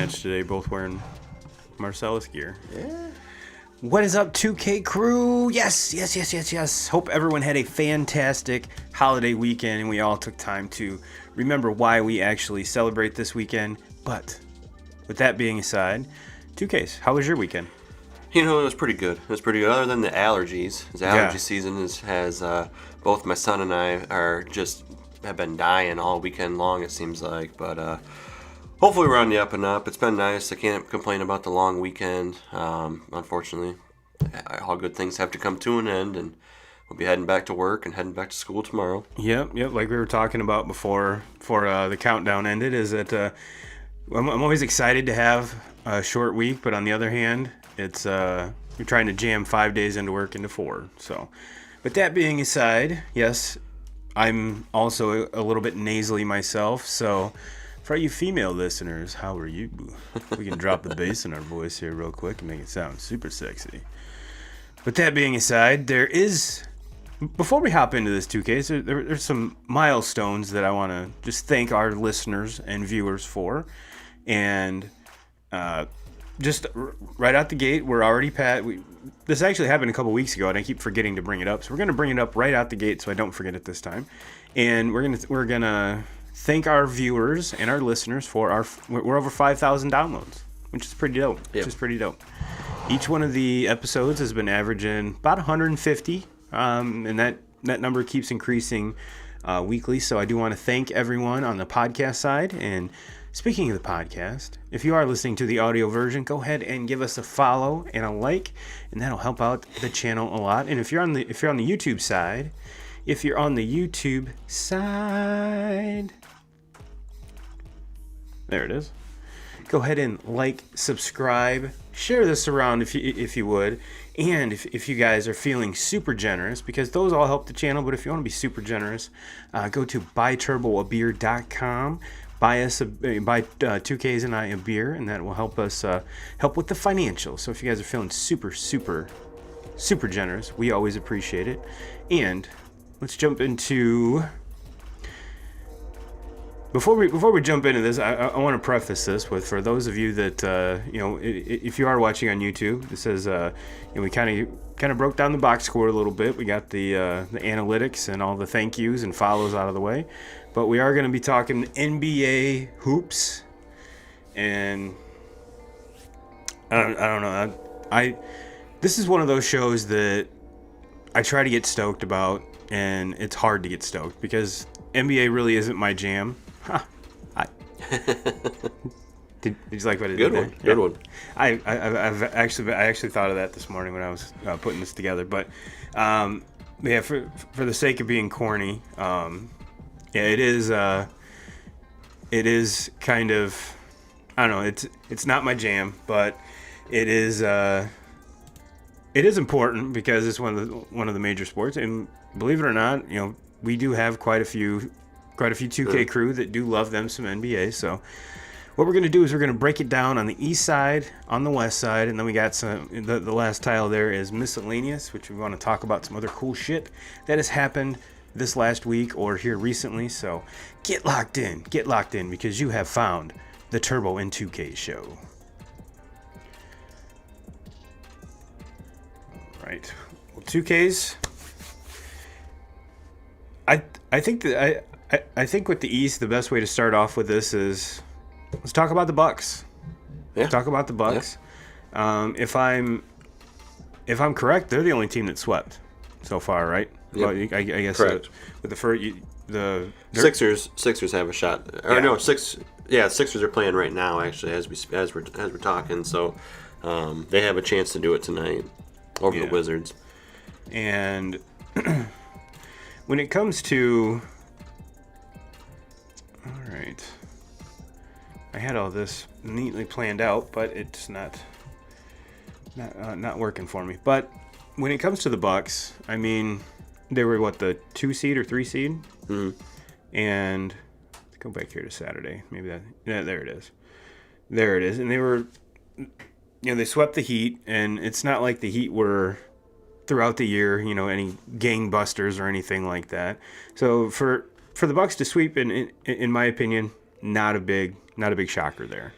Today, both wearing Marcellus gear. Yeah. What is up, 2K crew? Yes. Hope everyone had a fantastic holiday weekend and we all took time to remember why we actually celebrate this weekend. But with that being aside, 2Ks, how was your weekend? You know, it was pretty good. It was pretty good, other than the allergies. The allergy season has both my son and I have been dying all weekend long, it seems like. But hopefully we're on the up and up. It's been nice. I can't complain about the long weekend. Unfortunately, all good things have to come to an end, and we'll be heading back to work and heading back to school tomorrow. Yep. Like we were talking about before the countdown ended, is that I'm always excited to have a short week, but on the other hand, it's you're trying to jam 5 days into work into 4. So, but that being aside, yes, I'm also a little bit nasally myself. So, for you female listeners, how are you? We can drop the bass in our voice here real quick and make it sound super sexy. But that being aside, before we hop into this 2K, there's some milestones that I want to just thank our listeners and viewers for. And just right out the gate, we're already this actually happened a couple weeks ago, and I keep forgetting to bring it up. So we're going to bring it up right out the gate so I don't forget it this time. And we're gonna thank our viewers and our listeners for we're over 5,000 downloads, which is pretty dope. Each one of the episodes has been averaging about 150, and that number keeps increasing weekly. So I do want to thank everyone on the podcast side. And speaking of the podcast, if you are listening to the audio version, go ahead and give us a follow and a like, and that'll help out the channel a lot. And if you're on the YouTube side, there it is. Go ahead and like, subscribe, share this around if you would. And if you guys are feeling super generous, because those all help the channel, but if you want to be super generous, go to buyturboabeer.com. Buy 2Ks and I a beer, and that will help us help with the financials. So if you guys are feeling super generous, we always appreciate it. And let's jump into... Before we jump into this, I want to preface this with, for those of you that if you are watching on YouTube, this is we kind of broke down the box score a little bit. We got the analytics and all the thank yous and follows out of the way, but we are going to be talking NBA hoops, and I don't know. This is one of those shows that I try to get stoked about, and it's hard to get stoked because NBA really isn't my jam. Did you like what I did there? Good one. I've actually thought of that this morning when I was putting this together. But for the sake of being corny, it is kind of, I don't know. It's not my jam, but it is important because it's one of the major sports. And believe it or not, we do have quite a few 2K crew that do love them some NBA. So what we're going to do is we're going to break it down on the east side, on the west side, and then we got the last tile there is miscellaneous, which we want to talk about some other cool shit that has happened this last week or here recently. So get locked in because you have found the Turbo and 2K show. All right. Well, 2Ks. I think that I think with the East, the best way to start off with this is let's talk about the Bucks. Yeah. Talk about the Bucks. Yeah. If I'm correct, they're the only team that swept so far, right? Yep. Well, I guess correct. With the first, Sixers have a shot. Or no, Sixers are playing right now actually as we're talking. So they have a chance to do it tonight over the Wizards. And when it comes to all right. I had all this neatly planned out, but it's not working for me. But when it comes to the Bucks, I mean, they were the 2 seed or 3 seed, and let's go back here to Saturday. Maybe there it is, and they were, they swept the Heat, and it's not like the Heat were throughout the year, any gangbusters or anything like that. So for the Bucks to sweep, in my opinion, not a big shocker there.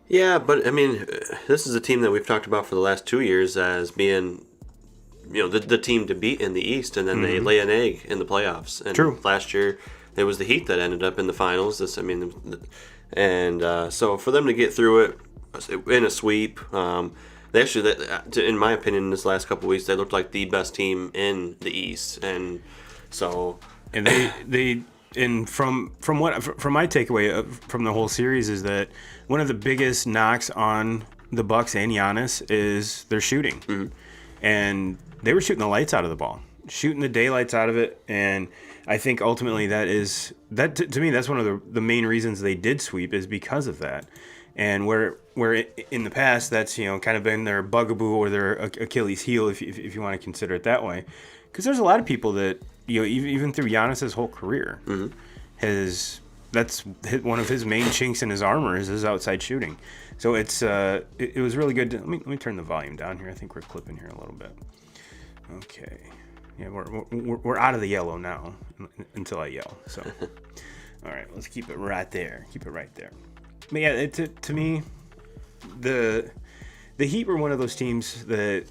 Yeah, but I mean, this is a team that we've talked about for the last 2 years as being, the team to beat in the East, and then they lay an egg in the playoffs. And True. last year, it was the Heat that ended up in the finals. So for them to get through it in a sweep, they actually, in my opinion, this last couple of weeks, they looked like the best team in the East, and so. And from my takeaway from the whole series is that one of the biggest knocks on the Bucks and Giannis is their shooting, and they were shooting the lights out of the ball, shooting the daylights out of it, and I think ultimately to me that's one of the main reasons they did sweep is because of that, and where in the past that's kind of been their bugaboo or their Achilles heel if you want to consider it that way, because there's a lot of people that even through Giannis's whole career that's one of his main chinks in his armor is his outside shooting. So it was really good. Let me turn the volume down here. I think we're clipping here a little bit. Okay. Yeah, we're out of the yellow now until I yell. So, all right, let's keep it right there. Keep it right there. But yeah, to me, the Heat were one of those teams that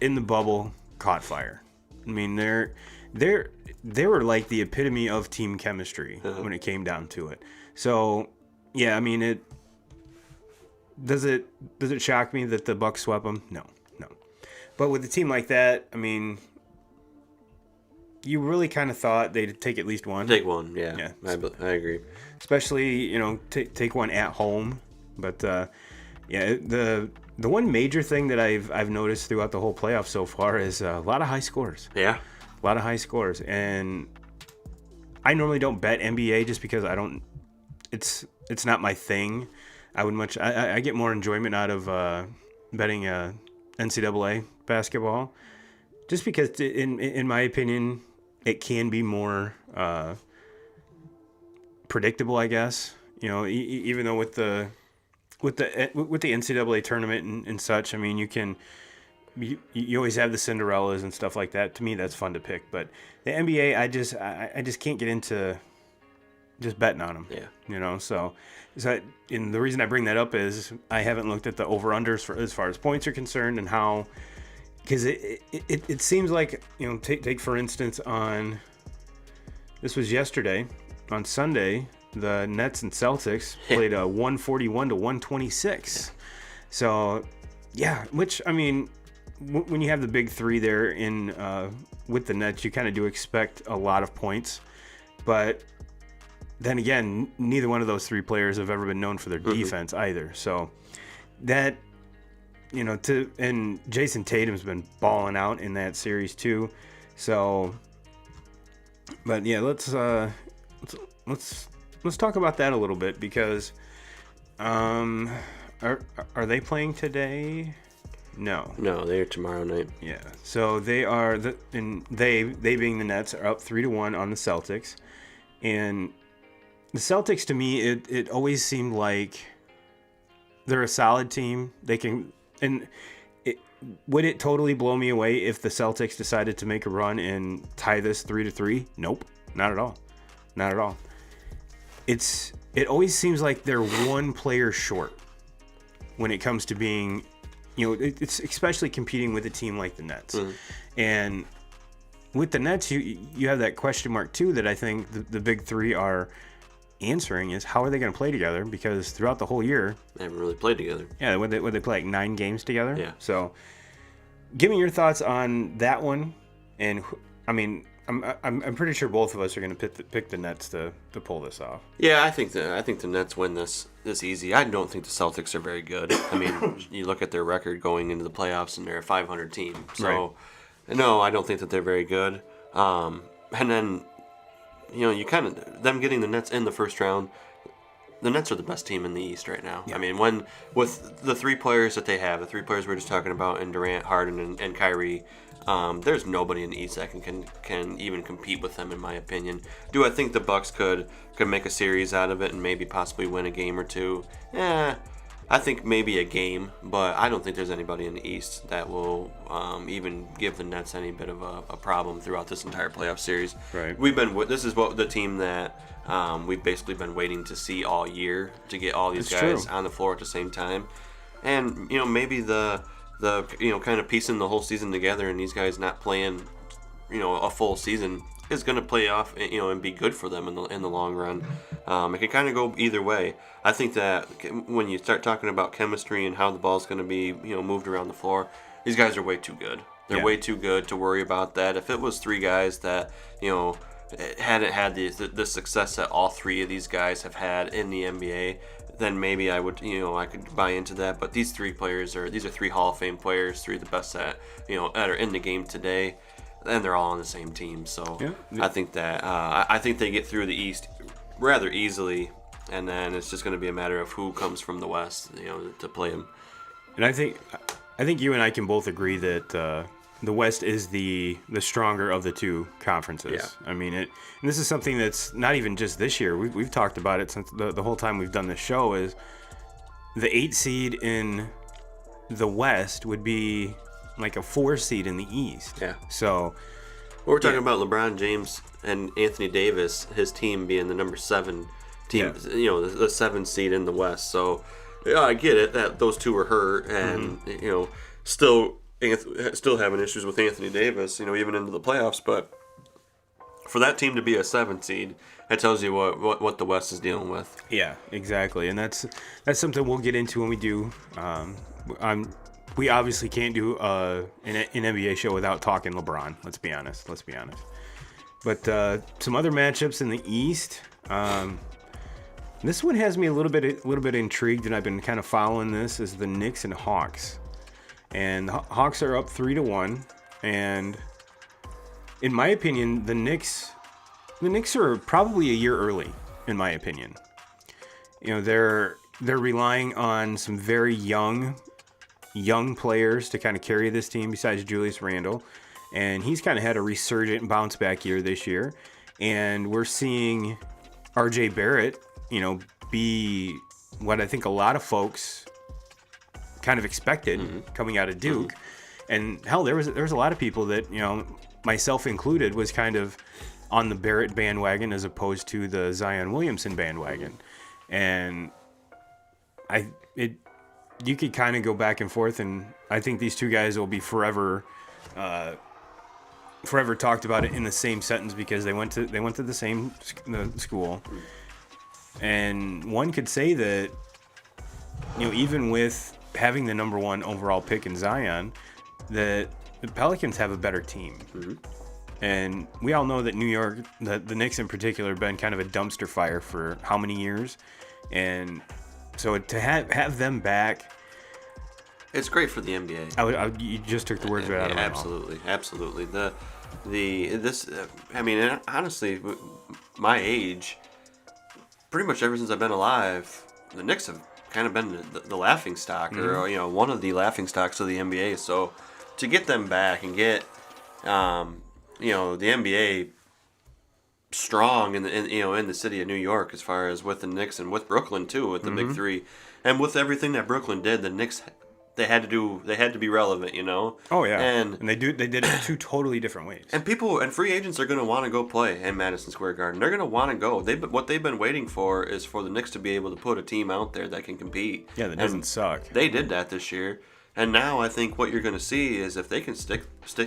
in the bubble caught fire. I mean, they were like the epitome of team chemistry when it came down to it. So, yeah, I mean, does it shock me that the Bucks swept them? No. But with a team like that, I mean, you really kind of thought they'd take at least one. Take one, yeah. I agree. Especially, take one at home. But the one major thing that I've noticed throughout the whole playoff so far is a lot of high scores. Yeah. A lot of high scores, and I normally don't bet NBA just because I don't. It's not my thing. I get more enjoyment out of betting NCAA basketball, just because in my opinion it can be more predictable. I guess even though with the NCAA tournament and such, I mean you always have the Cinderellas and stuff like that. To me, that's fun to pick. But the NBA, I just can't get into just betting on them. Yeah. So and the reason I bring that up is I haven't looked at the over-unders for as far as points are concerned and how, because it seems like, take for instance this was yesterday, on Sunday, the Nets and Celtics played a 141 to 126. Yeah. So, yeah, which, I mean, when you have the big three there with the Nets, you kind of do expect a lot of points. But then again, neither one of those three players have ever been known for their defense either. So that, and Jason Tatum's been balling out in that series too. So, but yeah, let's talk about that a little bit because, are they playing today? No, they're tomorrow night. Yeah, so they are they being the Nets are up 3-1 on the Celtics, and the Celtics to me it always seemed like they're a solid team. They can, and would it totally blow me away if the Celtics decided to make a run and tie this 3-3? Nope, not at all. It always seems like they're one player short when it comes to being. It's especially competing with a team like the Nets. And with the Nets, you have that question mark too that I think the big three are answering is how are they going to play together? Because throughout the whole year, they haven't really played together. Yeah, would they play like 9 games together? Yeah. So, give me your thoughts on that one. And I mean, I'm pretty sure both of us are going to pick the Nets to pull this off. Yeah, I think the Nets win this easy. I don't think the Celtics are very good. I mean, you look at their record going into the playoffs, and they're a 500 team. So, right. No, I don't think that they're very good. And then, you kind of them getting the Nets in the first round. The Nets are the best team in the East right now. Yeah. I mean, with the 3 players that they have, the 3 players we were just talking about, and Durant, Harden, and Kyrie. There's nobody in the East that can even compete with them, in my opinion. Do I think the Bucks could make a series out of it and maybe possibly win a game or two? I think maybe a game, but I don't think there's anybody in the East that will even give the Nets any bit of a problem throughout this entire playoff series. Right. This is what the team that we've basically been waiting to see all year, to get all these It's guys true. on the floor at the same time, and maybe the kind of piecing the whole season together and these guys not playing a full season is going to play off, and be good for them in the long run. It can kind of go either way. I think that when you start talking about chemistry and how the ball's going to be, moved around the floor, these guys are way too good. They're way too good to worry about that. If it was three guys that, hadn't had the success that all three of these guys have had in the NBA, then maybe I would, I could buy into that. But these three these are three Hall of Fame players, three of the best that are in the game today. And they're all on the same team, so I think that I think they get through the East rather easily, and then it's just going to be a matter of who comes from the West, to play them. And I think you and I can both agree that the West is the stronger of the two conferences. Yeah. I mean, and this is something that's not even just this year. We've talked about it since the whole time we've done this show. Is the 8 seed in the West would be like a 4 seed in the East. Yeah. So we're talking about LeBron James and Anthony Davis, his team being the number 7 team, the 7 seed in the West. So yeah, I get it that those two were hurt, and still having issues with Anthony Davis, even into the playoffs. But for that team to be a 7 seed, that tells you what the West is dealing with. Yeah, exactly, and that's something we'll get into when we do. We obviously can't do an NBA show without talking LeBron. Let's be honest. But some other matchups in the East. This one has me a little bit intrigued, and I've been kind of following this. Is the Knicks and Hawks, and the Hawks are up 3-1, and in my opinion, the Knicks are probably a year early. In my opinion, they're relying on some very young players to kind of carry this team besides Julius Randle, and he's kind of had a resurgent bounce back year this year, and we're seeing RJ Barrett be what I think a lot of folks kind of expected coming out of Duke. And hell, there was a lot of people that, myself included, was kind of on the Barrett bandwagon as opposed to the Zion Williamson bandwagon. And you could kind of go back and forth, and I think these two guys will be forever talked about it in the same sentence because they went to the same school. And one could say that, even with having the number 1 overall pick in Zion, that the Pelicans have a better team. And we all know that New York, the Knicks in particular, have been kind of a dumpster fire for how many years, and so to have them back, it's great for the NBA. You just took the words right out of my mouth. Absolutely. And honestly, my age, pretty much ever since I've been alive, the Knicks have kind of been the laughing stock, or one of the laughing stocks of the NBA. So to get them back and get the NBA strong in the city of New York, as far as with the Knicks and with Brooklyn too, with the big three, and with everything that Brooklyn did, the Knicks, they had to be relevant, Oh yeah, and they did it 2 totally different ways. And free agents are going to want to go play in Madison Square Garden. They're going to want to go. What they've been waiting for is for the Knicks to be able to put a team out there that can compete. Yeah, that doesn't suck. They did that this year, and now I think what you're going to see is if they can stick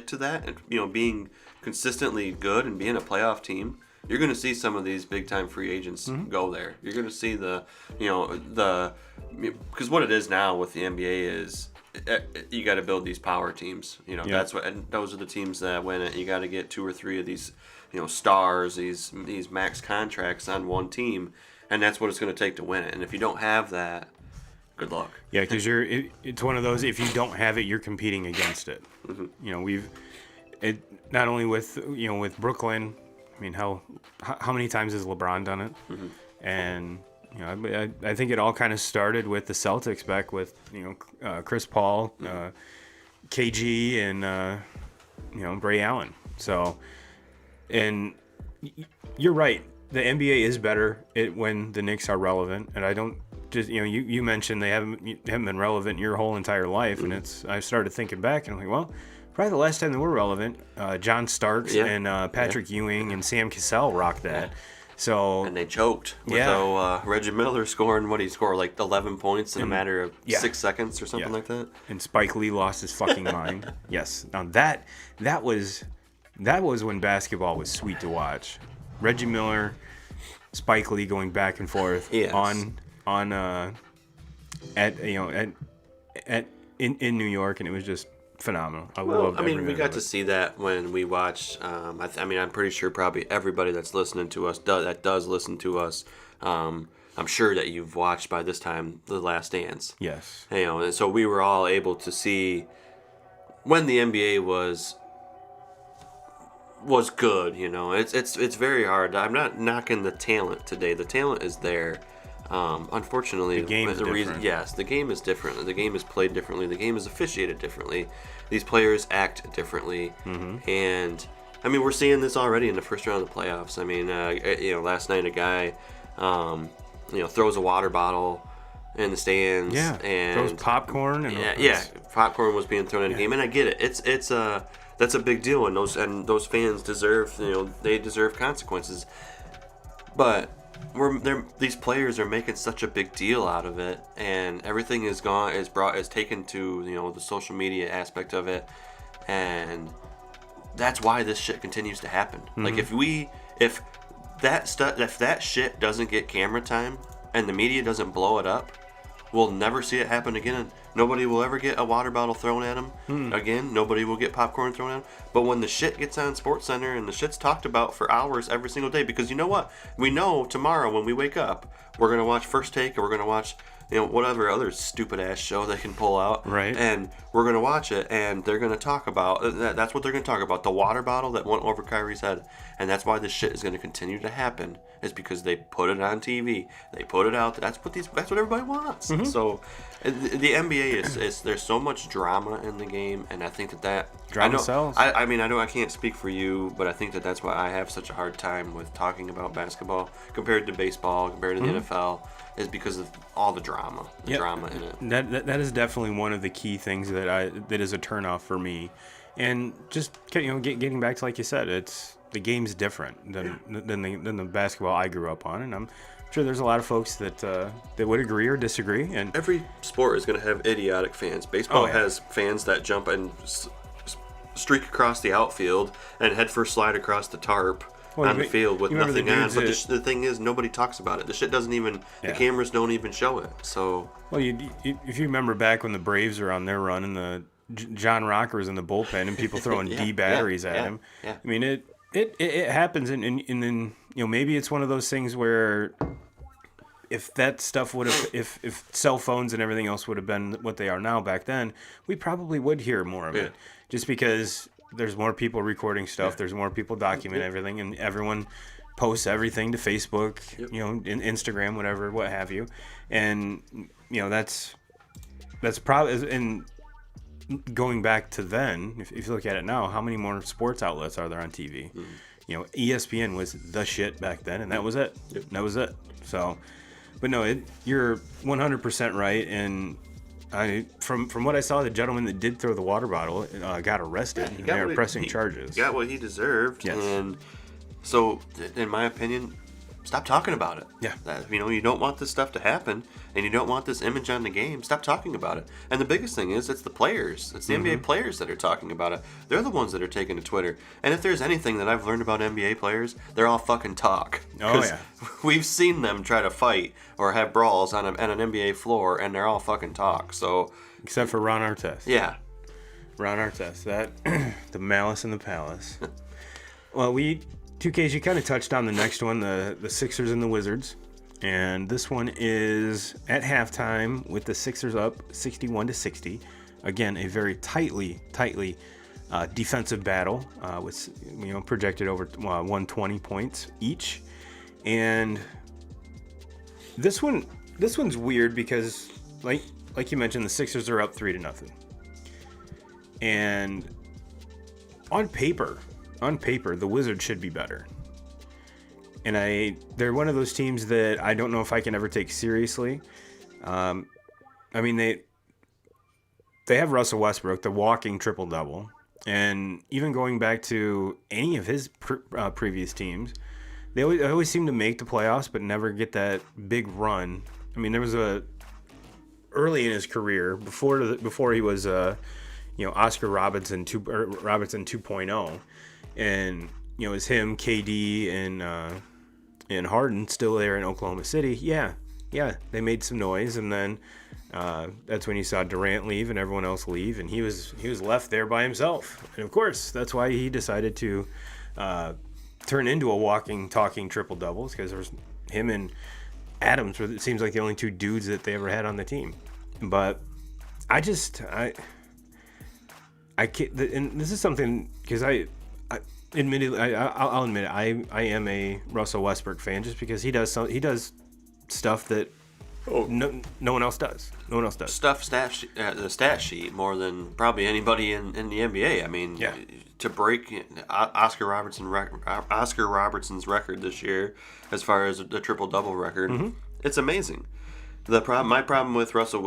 to that, and being consistently good and being a playoff team, you're going to see some of these big time free agents go there. You're going to see because what it is now with the NBA is you got to build these power teams. That's what, and those are the teams that win it. You got to get 2 or 3 of these, stars, these max contracts on one team, and that's what it's going to take to win it. And if you don't have that, good luck. Yeah, because it's one of those, if you don't have it, you're competing against it. We've not only with with Brooklyn. I mean, how many times has LeBron done it? And I think it all kind of started with the Celtics back with Chris Paul, KG, and Ray Allen. So, and you're right. The NBA is better when the Knicks are relevant, and I don't just you mentioned they haven't been relevant your whole entire life, and I started thinking back, and I'm like, well, probably the last time they were relevant, John Starks and Patrick Ewing and Sam Cassell rocked that. So and they choked with Reggie Miller scoring what he scored like 11 points in a matter of 6 seconds or something like that. And Spike Lee lost his fucking mind. Yes. Now that was when basketball was sweet to watch. Reggie Miller, Spike Lee going back and forth in New York, and it was just phenomenal. We got to see that when we watched. I'm pretty sure probably everybody that's listening to us does listen to us. I'm sure that you've watched by this time The Last Dance. Yes. And so we were all able to see when the NBA was good. It's very hard. I'm not knocking the talent today. The talent is there. Unfortunately, the game is different. Yes, the game is different. The game is played differently. The game is officiated differently. These players act differently, and we're seeing this already in the first round of the playoffs. Last night a guy, throws a water bottle in the stands, and throws popcorn, and popcorn was being thrown in the game, and I get it. That's a big deal, and those fans deserve they deserve consequences, but. These players are making such a big deal out of it, and everything is taken to the social media aspect of it, and that's why this shit continues to happen. Like if that shit doesn't get camera time and the media doesn't blow it up, we'll never see it happen again. Nobody will ever get a water bottle thrown at them again. Nobody will get popcorn thrown at them. But when the shit gets on SportsCenter and the shit's talked about for hours every single day, because you know what? We know tomorrow when we wake up, we're going to watch First Take, or we're going to watch whatever other stupid ass show they can pull out. Right. And we're going to watch it, and they're going to talk about, that's what they're going to talk about, the water bottle that went over Kyrie's head. And that's why this shit is going to continue to happen, is because they put it on TV. They put it out. That's what everybody wants. So the NBA is there's so much drama in the game, and I think that drama sells. I know I can't speak for you, but I think that's why I have such a hard time with talking about basketball compared to baseball, compared to the NFL, is because of all the drama in it. That is definitely one of the key things that is a turnoff for me. And just getting back to, like you said, the game's different than the basketball I grew up on, and I'm sure there's a lot of folks that would agree or disagree. And every sport is going to have idiotic fans. Baseball has fans that jump and streak across the outfield and head first slide across the tarp on the field with nothing on. But the thing is, nobody talks about it. The shit doesn't even. The cameras don't even show it. So. Well, if you remember back when the Braves were on their run and the John Rocker was in the bullpen and people throwing D batteries at him. Yeah. I mean, it happens, and then maybe it's one of those things where if that stuff would have, if cell phones and everything else would have been what they are now back then, we probably would hear more of it, just because there's more people recording stuff, there's more people document everything, and everyone posts everything to Facebook, Instagram, whatever, what have you, and that's probably and. Going back to then, if you look at it now, how many more sports outlets are there on TV? ESPN was the shit back then, and that was it. That was it. So, but no, you're 100% right. And from what I saw, the gentleman that did throw the water bottle got arrested. They are pressing charges. He got what he deserved. Yes. And so, in my opinion, stop talking about it. Yeah. You don't want this stuff to happen, and you don't want this image on the game. Stop talking about it. And the biggest thing is, it's the players. It's the NBA players that are talking about it. They're the ones that are taking to Twitter. And if there's anything that I've learned about NBA players, they're all fucking talk. Oh, yeah. We've seen them try to fight or have brawls on an NBA floor, and they're all fucking talk. So, except for Ron Artest. Yeah. Ron Artest. The malice in the palace. Well, 2Ks, you kind of touched on the next one, the Sixers and the Wizards. And this one is at halftime with the Sixers up 61-60. Again, a very tightly defensive battle with projected over 120 points each. And this one's weird because like you mentioned, the Sixers are up 3-0. And on paper, the Wizards should be better. And they're one of those teams that I don't know if I can ever take seriously. I mean, they have Russell Westbrook, the walking triple double, and even going back to any of his previous teams, they always seem to make the playoffs, but never get that big run. I mean, there was a early in his career before he was Oscar Robertson 2.0, and it was him, KD, and Harden still there in Oklahoma City. Yeah, they made some noise, and then that's when you saw Durant leave and everyone else leave, and he was left there by himself. And of course, that's why he decided to turn into a walking, talking triple doubles, because there was him and Adams. It seems like the only two dudes that they ever had on the team. But I can't. And this is something because I'll admit it. I am a Russell Westbrook fan just because he does stuff that no one else does. No one else does. The stat sheet more than probably anybody in the NBA. I mean, yeah. To break Oscar Robertson's record this year, as far as the triple double record, it's amazing. My problem with Russell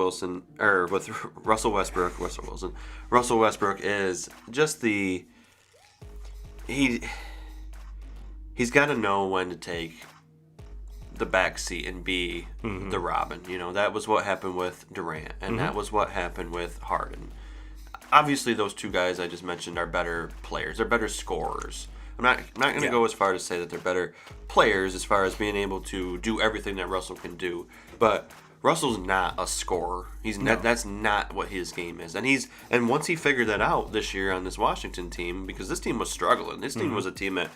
Westbrook is just he's got to know when to take the back seat and be the Robin. That was what happened with Durant, and that was what happened with Harden. Obviously, those two guys I just mentioned are better players. They're better scorers. I'm not going to go as far to say that they're better players as far as being able to do everything that Russell can do, but Russell's not a scorer. That's not what his game is. And once he figured that out this year on this Washington team, because this team was struggling. This team was a team that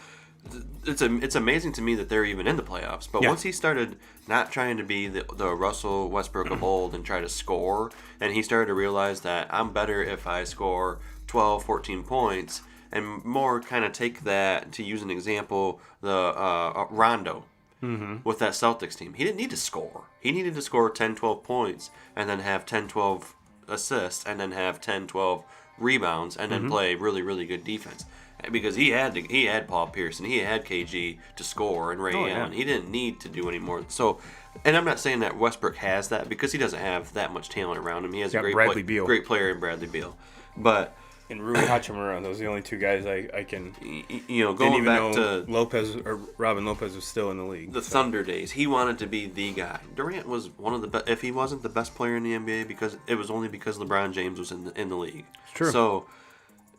it's amazing to me that they're even in the playoffs. But once he started not trying to be the Russell Westbrook of old and try to score, and he started to realize that I'm better if I score 12, 14 points, and more kind of take that, to use an example, the Rondo. With that Celtics team. He didn't need to score. He needed to score 10, 12 points and then have 10, 12 assists and then have 10, 12 rebounds and then play really, really good defense. Because he had Paul Pierce and he had KG to score and Ray Allen. He didn't need to do any more. So, and I'm not saying that Westbrook has that because he doesn't have that much talent around him. He has a great player in Bradley Beal. But and Rui Hachimura, those are the only two guys I can. Going back to Lopez or Robin Lopez was still in the league. Thunder days, he wanted to be the guy. Durant was one of the best. If he wasn't the best player in the NBA, because it was only because LeBron James was in the league. It's true. So,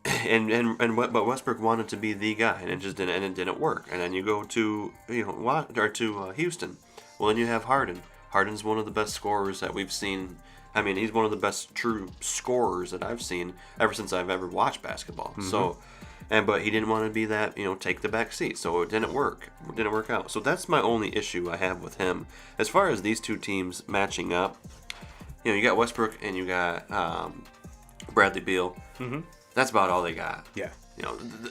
but Westbrook wanted to be the guy, and it didn't work. And then you go to Houston. Well, then you have Harden. Harden's one of the best scorers that we've seen. I mean, he's one of the best true scorers that I've seen ever since I've ever watched basketball. So, but he didn't want to be that, take the back seat. So it didn't work. It didn't work out. So that's my only issue I have with him. As far as these two teams matching up, you got Westbrook and you got Bradley Beal. That's about all they got. Yeah.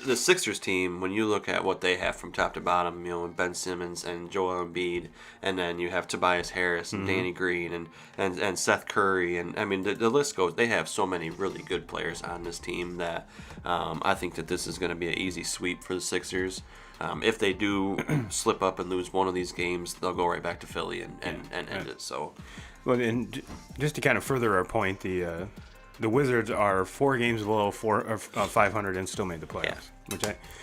The Sixers team, when you look at what they have from top to bottom, Ben Simmons and Joel Embiid, and then you have Tobias Harris and Danny Green and Seth Curry, and I mean the list goes. They have so many really good players on this team that I think that this is going to be an easy sweep for the Sixers. If they do slip up and lose one of these games, they'll go right back to Philly and end it. So, well, and just to kind of further our point, the Wizards are 4 games below 500 and still made the playoffs.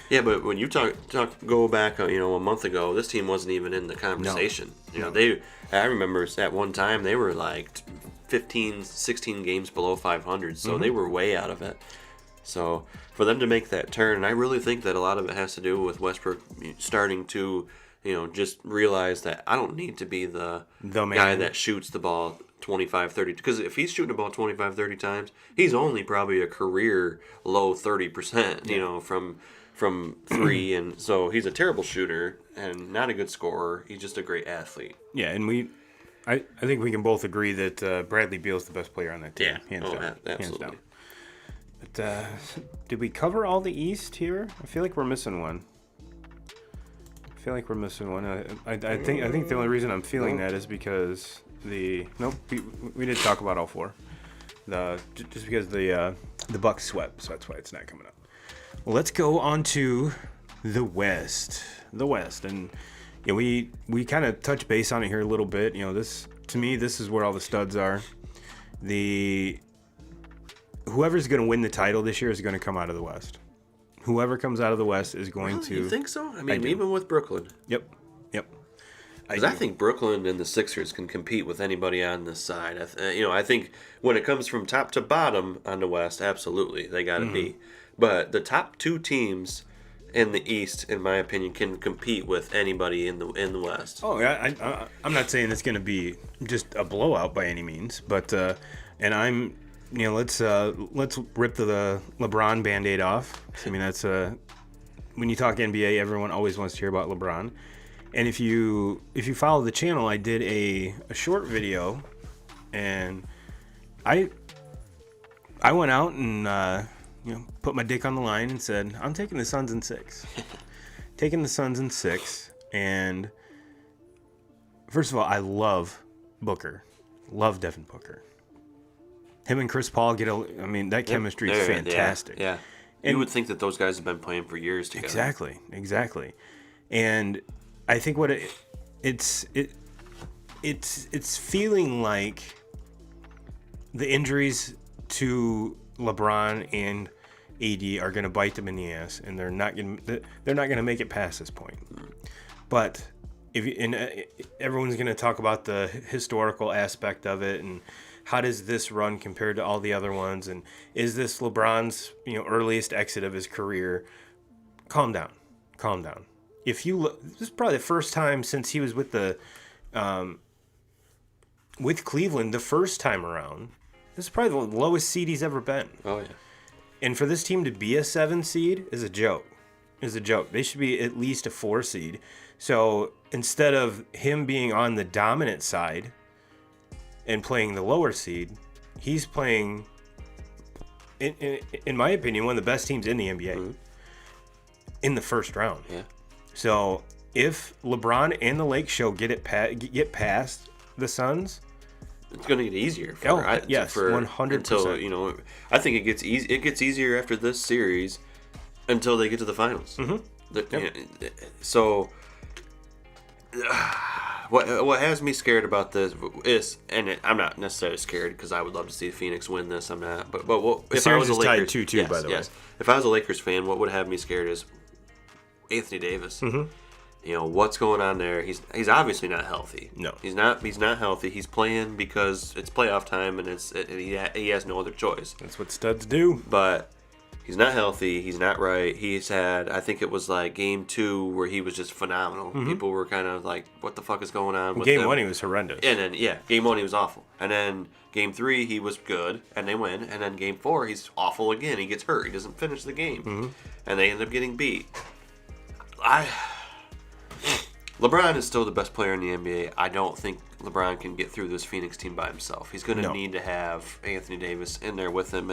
But when you go back, a month ago, this team wasn't even in the conversation. I remember at one time they were like 15, 16 games below 500, so they were way out of it. So for them to make that turn, and I really think that a lot of it has to do with Westbrook starting to, just realize that I don't need to be the guy that shoots the ball 25, 30, because if he's shooting the ball 25, 30 times, he's only probably a career low 30%, from 3, and so he's a terrible shooter and not a good scorer. He's just a great athlete. Yeah, and I think we can both agree that Bradley Beal's the best player on that team. Yeah, hands down. Absolutely. Hands down. But did we cover all the East here? I feel like we're missing one. I think the only reason I'm feeling that is because we did talk about all 4. Just because the Bucks swept, so that's why it's not coming up. Well, let's go on to the West. And we kind of touched base on it here a little bit. This to me, this is where all the studs are. Whoever's going to win the title this year is going to come out of the West. Whoever comes out of the West is going to. You think so? I mean, even with Brooklyn. Yep. Because I think Brooklyn and the Sixers can compete with anybody on this side. I think when it comes from top to bottom on the West, absolutely they got to be. But the top two teams in the East, in my opinion, can compete with anybody in the West. Oh yeah, I'm not saying it's going to be just a blowout by any means, but let's rip the LeBron Band-Aid off. I mean, that's when you talk NBA, everyone always wants to hear about LeBron. And if you follow the channel, I did a short video, and I went out and put my dick on the line and said, I'm taking the Suns in 6. Taking the Suns in 6. And first of all, I love Booker. Love Devin Booker. Him and Chris Paul that chemistry is fantastic. Yeah. And you would think that those guys have been playing for years together. Exactly. And I think what it's feeling like the injuries to LeBron and AD are going to bite them in the ass, and they're not going to make it past this point. But everyone's going to talk about the historical aspect of it, and how does this run compared to all the other ones, and is this LeBron's earliest exit of his career? Calm down. If you look, this is probably the first time since he was with with Cleveland the first time around. This is probably the lowest seed he's ever been. Oh yeah. And for this team to be a 7 seed is a joke. They should be at least a 4 seed. So instead of him being on the dominant side and playing the lower seed, he's playing, in my opinion, one of the best teams in the NBA in the first round. Yeah. So if LeBron and the Lake Show get past the Suns, it's going to get easier. Yes, 100%. Until I think it gets easy. It gets easier after this series until they get to the finals. So what has me scared about this is, I'm not necessarily scared because I would love to see Phoenix win this. I'm not. But if I was a Lakers, tied 2-2, by the way. If I was a Lakers fan, what would have me scared is Anthony Davis. What's going on there? He's obviously not healthy. No, he's not healthy. He's playing because it's playoff time and he has no other choice. That's what studs do. But he's not healthy. He's not right. He's had, I think it was like game 2 where he was just phenomenal. People were kind of like, what the fuck is going on with game him? 1 he was horrendous. And then game 1 he was awful. And then game 3 he was good and they win. And then game 4 he's awful again. He gets hurt. He doesn't finish the game. And they end up getting beat. LeBron is still the best player in the NBA. I don't think LeBron can get through this Phoenix team by himself. He's going to need to have Anthony Davis in there with him,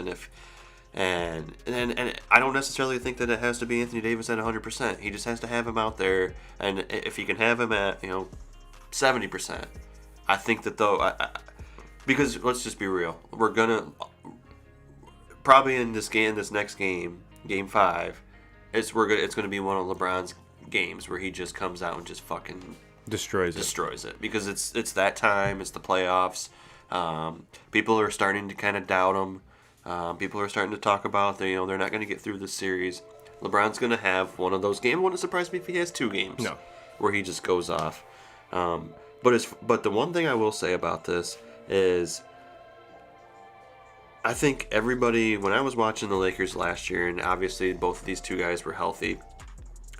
and I don't necessarily think that it has to be Anthony Davis at 100%. He just has to have him out there, and if he can have him at 70%, I think that because let's just be real, we're gonna probably in this next game, game 5, it's gonna be one of LeBron's games where he just comes out and just fucking destroys it because it's that time. It's the playoffs. People are starting to kind of doubt him. People are starting to talk about they're not going to get through this series. LeBron's going to have one of those games. It wouldn't surprise me if he has 2 games where he just goes off. But the one thing I will say about this is I think everybody, when I was watching the Lakers last year, and obviously both of these 2 guys were healthy,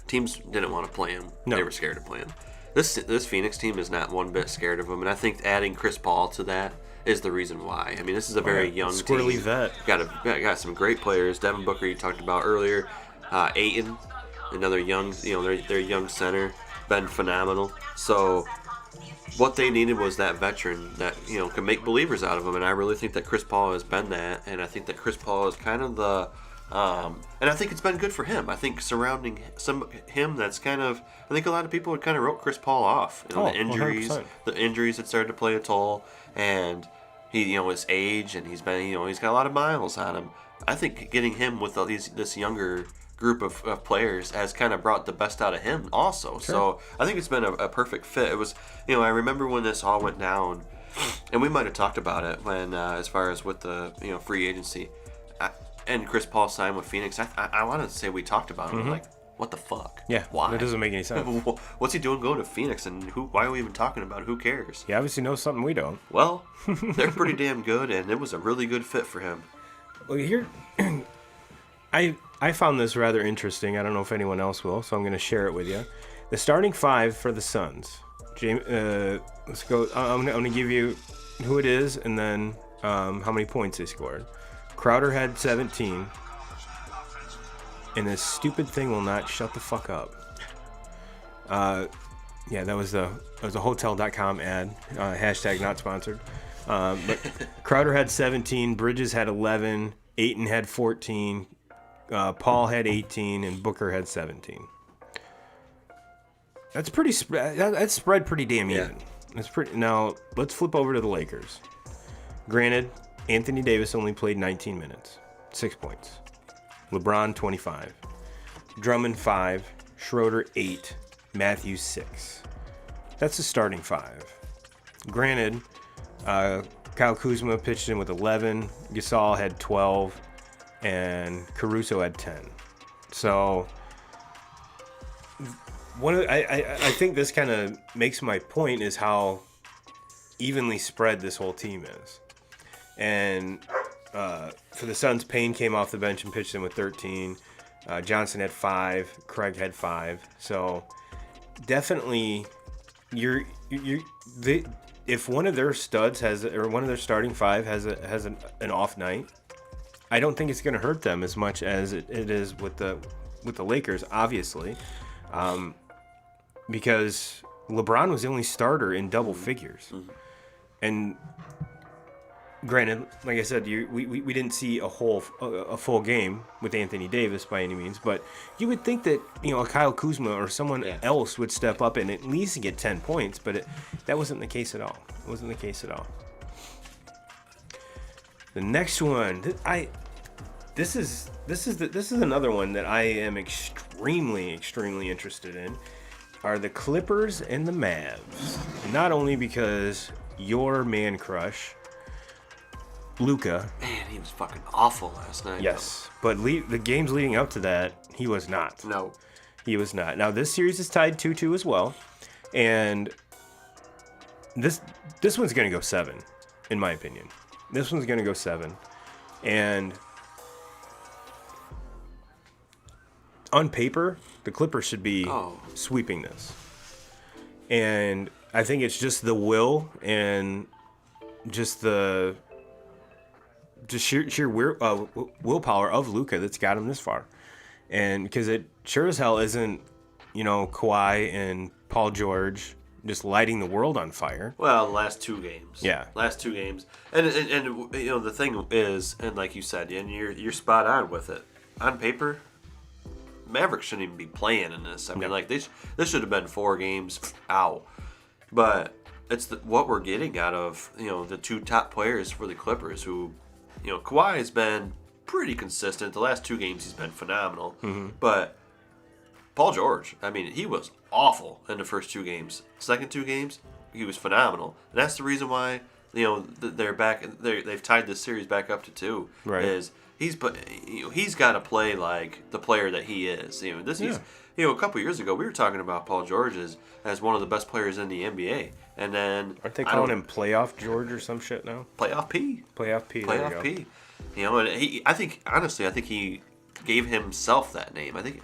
teams didn't want to play him. No. They were scared of playing. This Phoenix team is not one bit scared of him, and I think adding Chris Paul to that is the reason why. I mean, this is a very young squirrely team. Vet. Got some great players. Devin Booker, you talked about earlier. Ayton, another young, their young center, been phenomenal. So what they needed was that veteran that can make believers out of them, and I really think that Chris Paul has been that, and I think that Chris Paul is kind of the. And I think it's been good for him. I think surrounding him, that's kind of. I think a lot of people had kind of wrote Chris Paul off. The injuries, 100%. The injuries had started to play a toll, and he, his age, and he's been, he's got a lot of miles on him. I think getting him with this younger group of players has kind of brought the best out of him also. Sure. So I think it's been a perfect fit. It was, I remember when this all went down. And we might have talked about it when, as far as with the free agency, and Chris Paul signed with Phoenix. I want to say we talked about it. Like, what the fuck? Yeah. Why? That doesn't make any sense. What's he doing going to Phoenix? And why are we even talking about it? Who cares? He obviously knows something we don't. Well, they're pretty damn good, and it was a really good fit for him. Well, here, I found this rather interesting. I don't know if anyone else will, so I'm going to share it with you. The starting five for the Suns. Let's go. I'm going to give you who it is and then how many points they scored. Crowder had 17. And this stupid thing will not shut the fuck up. Yeah, that was a Hotel.com ad. Hashtag not sponsored. But Crowder had 17. Bridges had 11. Ayton had 14. Paul had 18. And Booker had 17. That's pretty. That's spread pretty damn even. That's pretty. Now let's flip over to the Lakers. Granted, Anthony Davis only played 19 minutes, 6 points. LeBron 25, Drummond 5, Schroeder 8, Matthews 6. That's the starting five. Granted, Kyle Kuzma pitched in with 11, Gasol had 12, and Caruso had 10. So I think this kind of makes my point is how evenly spread this whole team is. And for the Suns, Payne came off the bench and pitched in with 13. Johnson had 5. Craig had 5. So definitely, if one of their studs or one of their starting five has an off night, I don't think it's going to hurt them as much as it is with the Lakers, obviously, because LeBron was the only starter in double figures, and. Granted, like I said, we didn't see a full game with Anthony Davis by any means, but you would think that a Kyle Kuzma or someone else would step up and at least get 10 points, but that wasn't the case at all. It wasn't the case at all. The next one, this is another one that I am extremely interested in, are the Clippers and the Mavs. Not only because your man crush, Luka. Man, he was fucking awful last night. Yes, but the games leading up to that, he was not. No. He was not. Now, this series is tied 2-2 as well, and this one's going to go 7, in my opinion. This one's going to go 7, and on paper, the Clippers should be sweeping this. And I think it's just the will and just the sheer willpower of Luka that's got him this far. And because it sure as hell isn't, Kawhi and Paul George just lighting the world on fire. Well, the last 2 games. Yeah. Last 2 games. And the thing is, and like you said, and you're spot on with it. On paper, Mavericks shouldn't even be playing in this. I mean, this should have been 4 games out. But it's what we're getting out of, the 2 top players for the Clippers who, Kawhi has been pretty consistent. The last 2 games he's been phenomenal. Mm-hmm. But Paul George, I mean, he was awful in the first 2 games. Second 2 games, he was phenomenal. And that's the reason why, they're back. They've tied this series back up to 2. Right. Is he's got to play like the player that he is. A couple years ago we were talking about Paul George as one of the best players in the NBA. And then aren't they calling him Playoff George or some shit now? Playoff P. Playoff P. Playoff P. And I think he gave himself that name. I think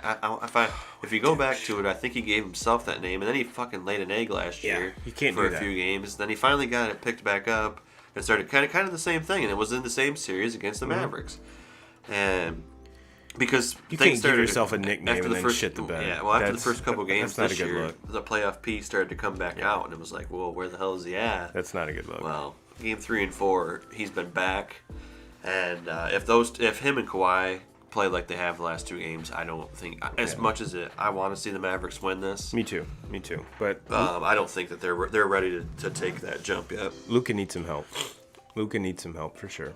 if you go back to it, I think he gave himself that name, and then he fucking laid an egg last year for a few games. Then he finally got it picked back up and started kind of the same thing, and it was in the same series against the Mavericks. And because you can't give yourself a nickname and then shit the bed. Yeah, well, after the first couple games this year, look. the playoff P started to come back out, and it was like, well, where the hell is he at? That's not a good look. Well, game 3 and 4, he's been back, and if him and Kawhi play like they have the last 2 games, I don't think as much as I want to see the Mavericks win this. Me too. But I don't think that they're ready to take that jump yet. Luka needs some help. For sure.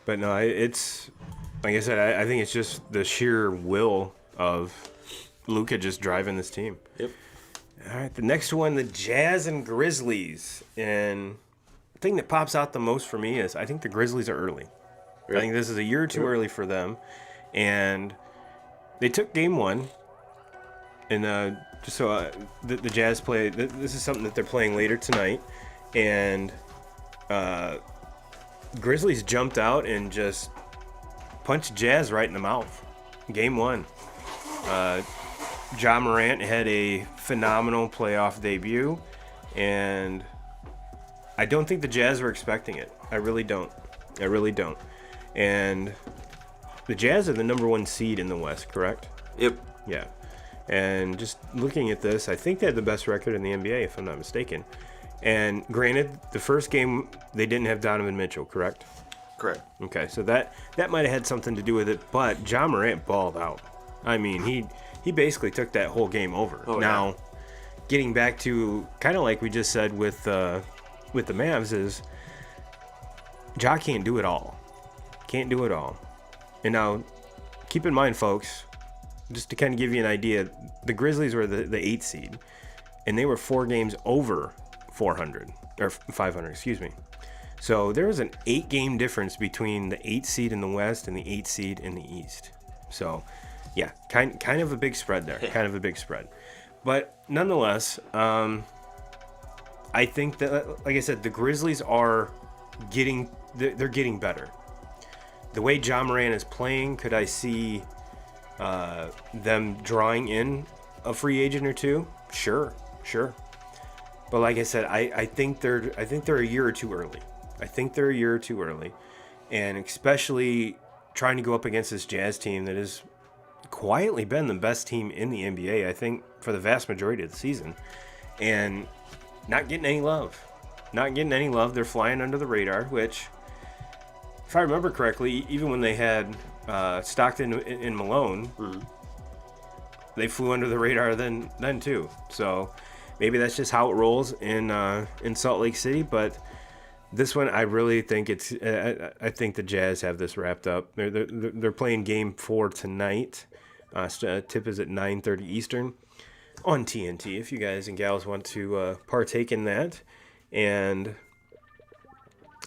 But no, it's like I said. I think it's just the sheer will of Luka just driving this team. Yep. All right, the next one, the Jazz and Grizzlies, and thing that pops out the most for me is I think the Grizzlies are early. I think this is a year or two early for them. And they took game one. And just so the Jazz play, this is something that they're playing later tonight. And Grizzlies jumped out and just punched Jazz right in the mouth. Game one. Ja Morant had a phenomenal playoff debut. And I don't think the Jazz were expecting it. I really don't. And the Jazz are the number one seed in the West, correct? Yep. Yeah. And just looking at this, I think they had the best record in the NBA, if I'm not mistaken. And granted, the first game, they didn't have Donovan Mitchell, correct? Correct. Okay, so that might have had something to do with it, but Ja Morant balled out. I mean, he basically took that whole game over. Now, getting back to kind of like we just said with the Mavs is Ja can't do it all. Can't do it all. And now, keep in mind, folks, just to kind of give you an idea, the Grizzlies were the 8th seed, and they were 4 games over 400, or 500, excuse me. So there was an 8-game difference between the 8th seed in the West and the 8th seed in the East. So, yeah, kind of a big spread there. Kind of a big spread. But nonetheless, I think that, like I said, the Grizzlies are they're getting better. The way Ja Morant is playing, could I see them drawing in a free agent or two? Sure. But like I said, I think they're a year or two early. And especially trying to go up against this Jazz team that has quietly been the best team in the NBA, I think, for the vast majority of the season. And not getting any love. They're flying under the radar, which, if I remember correctly, even when they had Stockton and Malone, they flew under the radar then too. So maybe that's just how it rolls in Salt Lake City. But this one, I really think I think the Jazz have this wrapped up. They're playing Game 4 tonight. Tip is at 9:30 Eastern on TNT. If you guys and gals want to partake in that,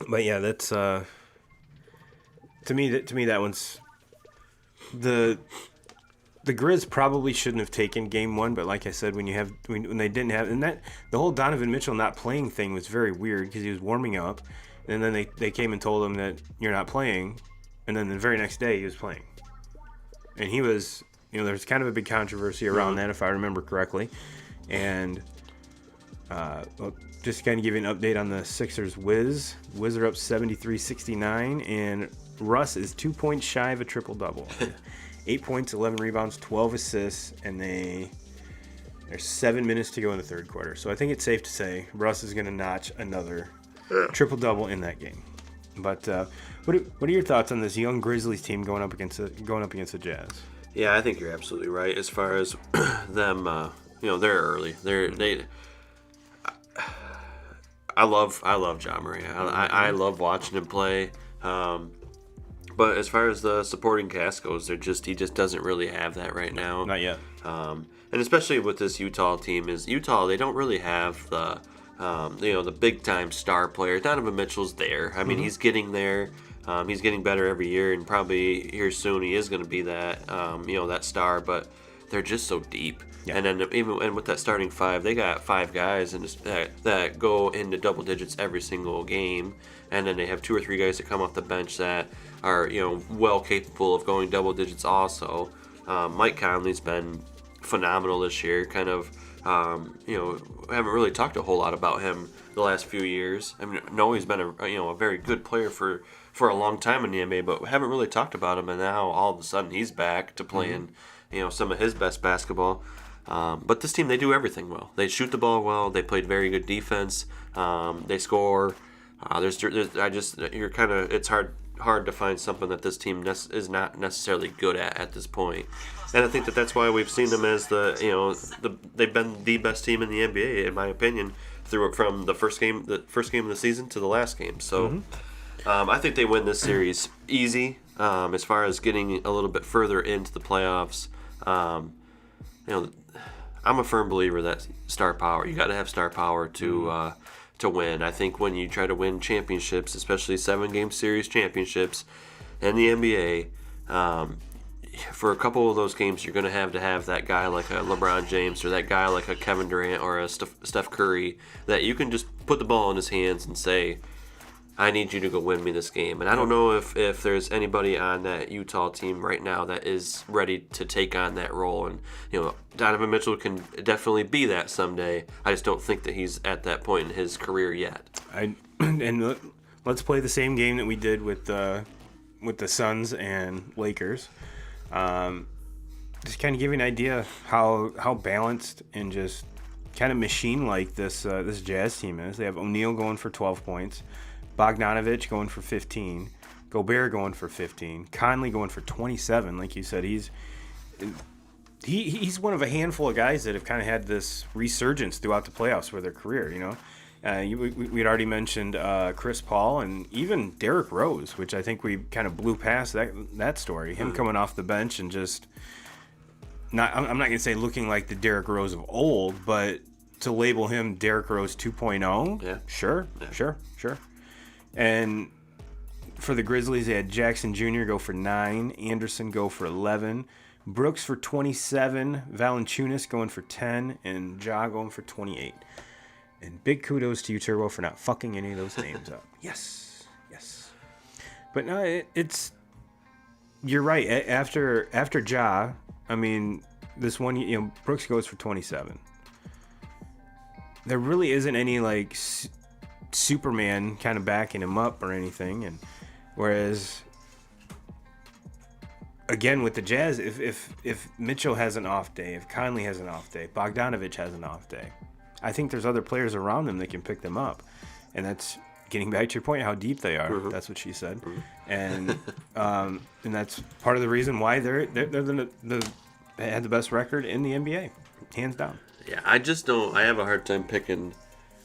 but yeah, that's to me that one's the Grizz probably shouldn't have taken game one, but like I said, when they didn't have, and that the whole Donovan Mitchell not playing thing was very weird because he was warming up, and then they came and told him that you're not playing, and then the very next day he was playing, and he was, there's kind of a big controversy around that if I remember correctly, and well, just to kind of give you an update on the Sixers Wiz are up 73-69, and Russ is 2 points shy of a triple-double. 8 points, 11 rebounds, 12 assists, and there's 7 minutes to go in the third quarter. So I think it's safe to say Russ is going to notch another triple-double in that game. But what are your thoughts on this young Grizzlies team going up against the Jazz? Yeah, I think you're absolutely right. As far as them, they're early. I love Ja Morant. I love watching him play. But as far as the supporting cast goes, he just doesn't really have that right now. Not yet. And especially with this Utah team, they don't really have the big time star player. Donovan Mitchell's there. I mean, he's getting there. He's getting better every year, and probably here soon he is going to be that that star. But they're just so deep. Yeah. And then even with that starting five, they got 5 guys that go into double digits every single game, and then they have 2 or 3 guys that come off the bench that are well capable of going double digits also. Mike Conley's been phenomenal this year. Kind of haven't really talked a whole lot about him the last few years. I mean, no, he's been a very good player for a long time in the NBA, but we haven't really talked about him. And now all of a sudden he's back to playing some of his best basketball. But this team, they do everything well. They shoot the ball well. They played very good defense. They score. It's hard to find something that this team is not necessarily good at this point. And I think that's why we've seen them as they've been the best team in the NBA, in my opinion, from the first game of the season to the last game. So I think they win this series easy. As far as getting a little bit further into the playoffs, I'm a firm believer that star power. You got to have star power to to win. I think when you try to win championships, especially 7-game series championships in the NBA, for a couple of those games, you're going to have that guy like a LeBron James or that guy like a Kevin Durant or a Steph Curry that you can just put the ball in his hands and say, I need you to go win me this game. And I don't know if there's anybody on that Utah team right now that is ready to take on that role. And, Donovan Mitchell can definitely be that someday. I just don't think that he's at that point in his career yet. And let's play the same game that we did with the Suns and Lakers. Just kind of give you an idea how balanced and just kind of machine-like this Jazz team is. They have O'Neal going for 12 points. Bogdanovich going for 15, Gobert going for 15, Conley going for 27. Like you said, he's one of a handful of guys that have kind of had this resurgence throughout the playoffs for their career. We'd already mentioned Chris Paul and even Derrick Rose, which I think we kind of blew past that story. Him coming off the bench and just I'm not going to say looking like the Derrick Rose of old, but to label him Derrick Rose 2.0, yeah, sure. And for the Grizzlies, they had Jackson Jr. go for 9, Anderson go for 11, Brooks for 27, Valanciunas going for 10, and Ja going for 28. And big kudos to you, Turbo, for not fucking any of those names up. Yes. But no, you're right. After Ja, I mean, this one, Brooks goes for 27. There really isn't any like Superman kind of backing him up or anything, and whereas again with the Jazz, if Mitchell has an off day, if Conley has an off day, Bogdanovich has an off day, I think there's other players around them that can pick them up, and that's getting back to your point how deep they are. Mm-hmm. That's what she said, and that's part of the reason why they're they had the best record in the NBA, hands down. Yeah, I have a hard time picking.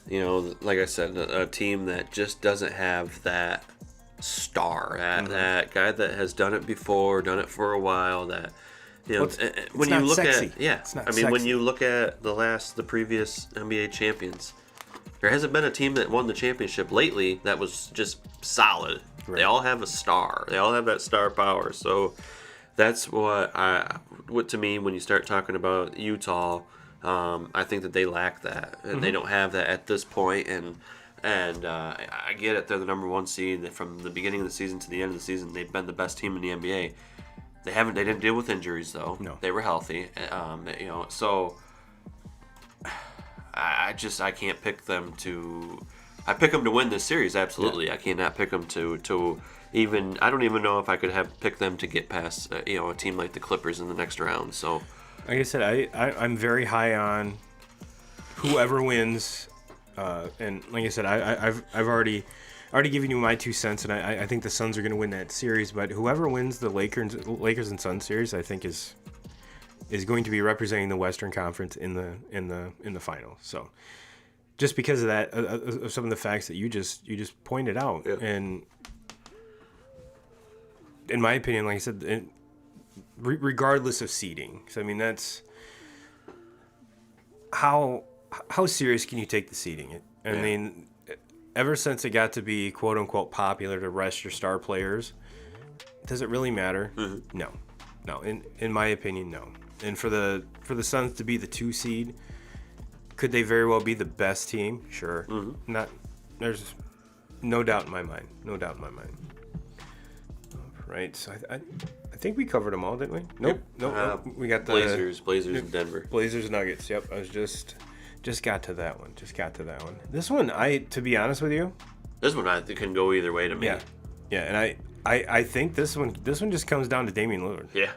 Like I said, a team that just doesn't have that star, that guy that has done it before, done it for a while. That when you look sexy. When you look at the previous NBA champions, there hasn't been a team that won the championship lately that was just solid. Right. They all have a star. They all have that star power. So that's what to me when you start talking about Utah. I think that they lack that, and they don't have that at this point. And I get it; they're the number 1 seed. From the beginning of the season to the end of the season, they've been the best team in the NBA. They didn't deal with injuries though. No, they were healthy. So I can't pick them to. I pick them to win this series. Absolutely, yeah. I cannot pick them to even. I don't even know if I could pick them to get past a team like the Clippers in the next round. So. Like I said, I'm very high on whoever wins, and like I said, I've already given you my 2 cents, and I think the Suns are going to win that series. But whoever wins the Lakers and Suns series, I think is going to be representing the Western Conference in the finals. So just because of that, of some of the facts that you just pointed out, yeah. And in my opinion, like I said. Regardless of seeding, so I mean that's how serious can you take the seeding? I mean, ever since it got to be quote unquote popular to rest your star players, does it really matter? Mm-hmm. No. In my opinion, no. And for the Suns to be the 2 seed, could they very well be the best team? Sure. Mm-hmm. There's no doubt in my mind. Right. So I think we covered them all, didn't we? Nope. We got the Blazers and Denver. Blazers, Nuggets. Yep. I was just got to that one. This one, to be honest with you, it can go either way to me. Yeah. And I think this one just comes down to Damian Lillard. Yeah.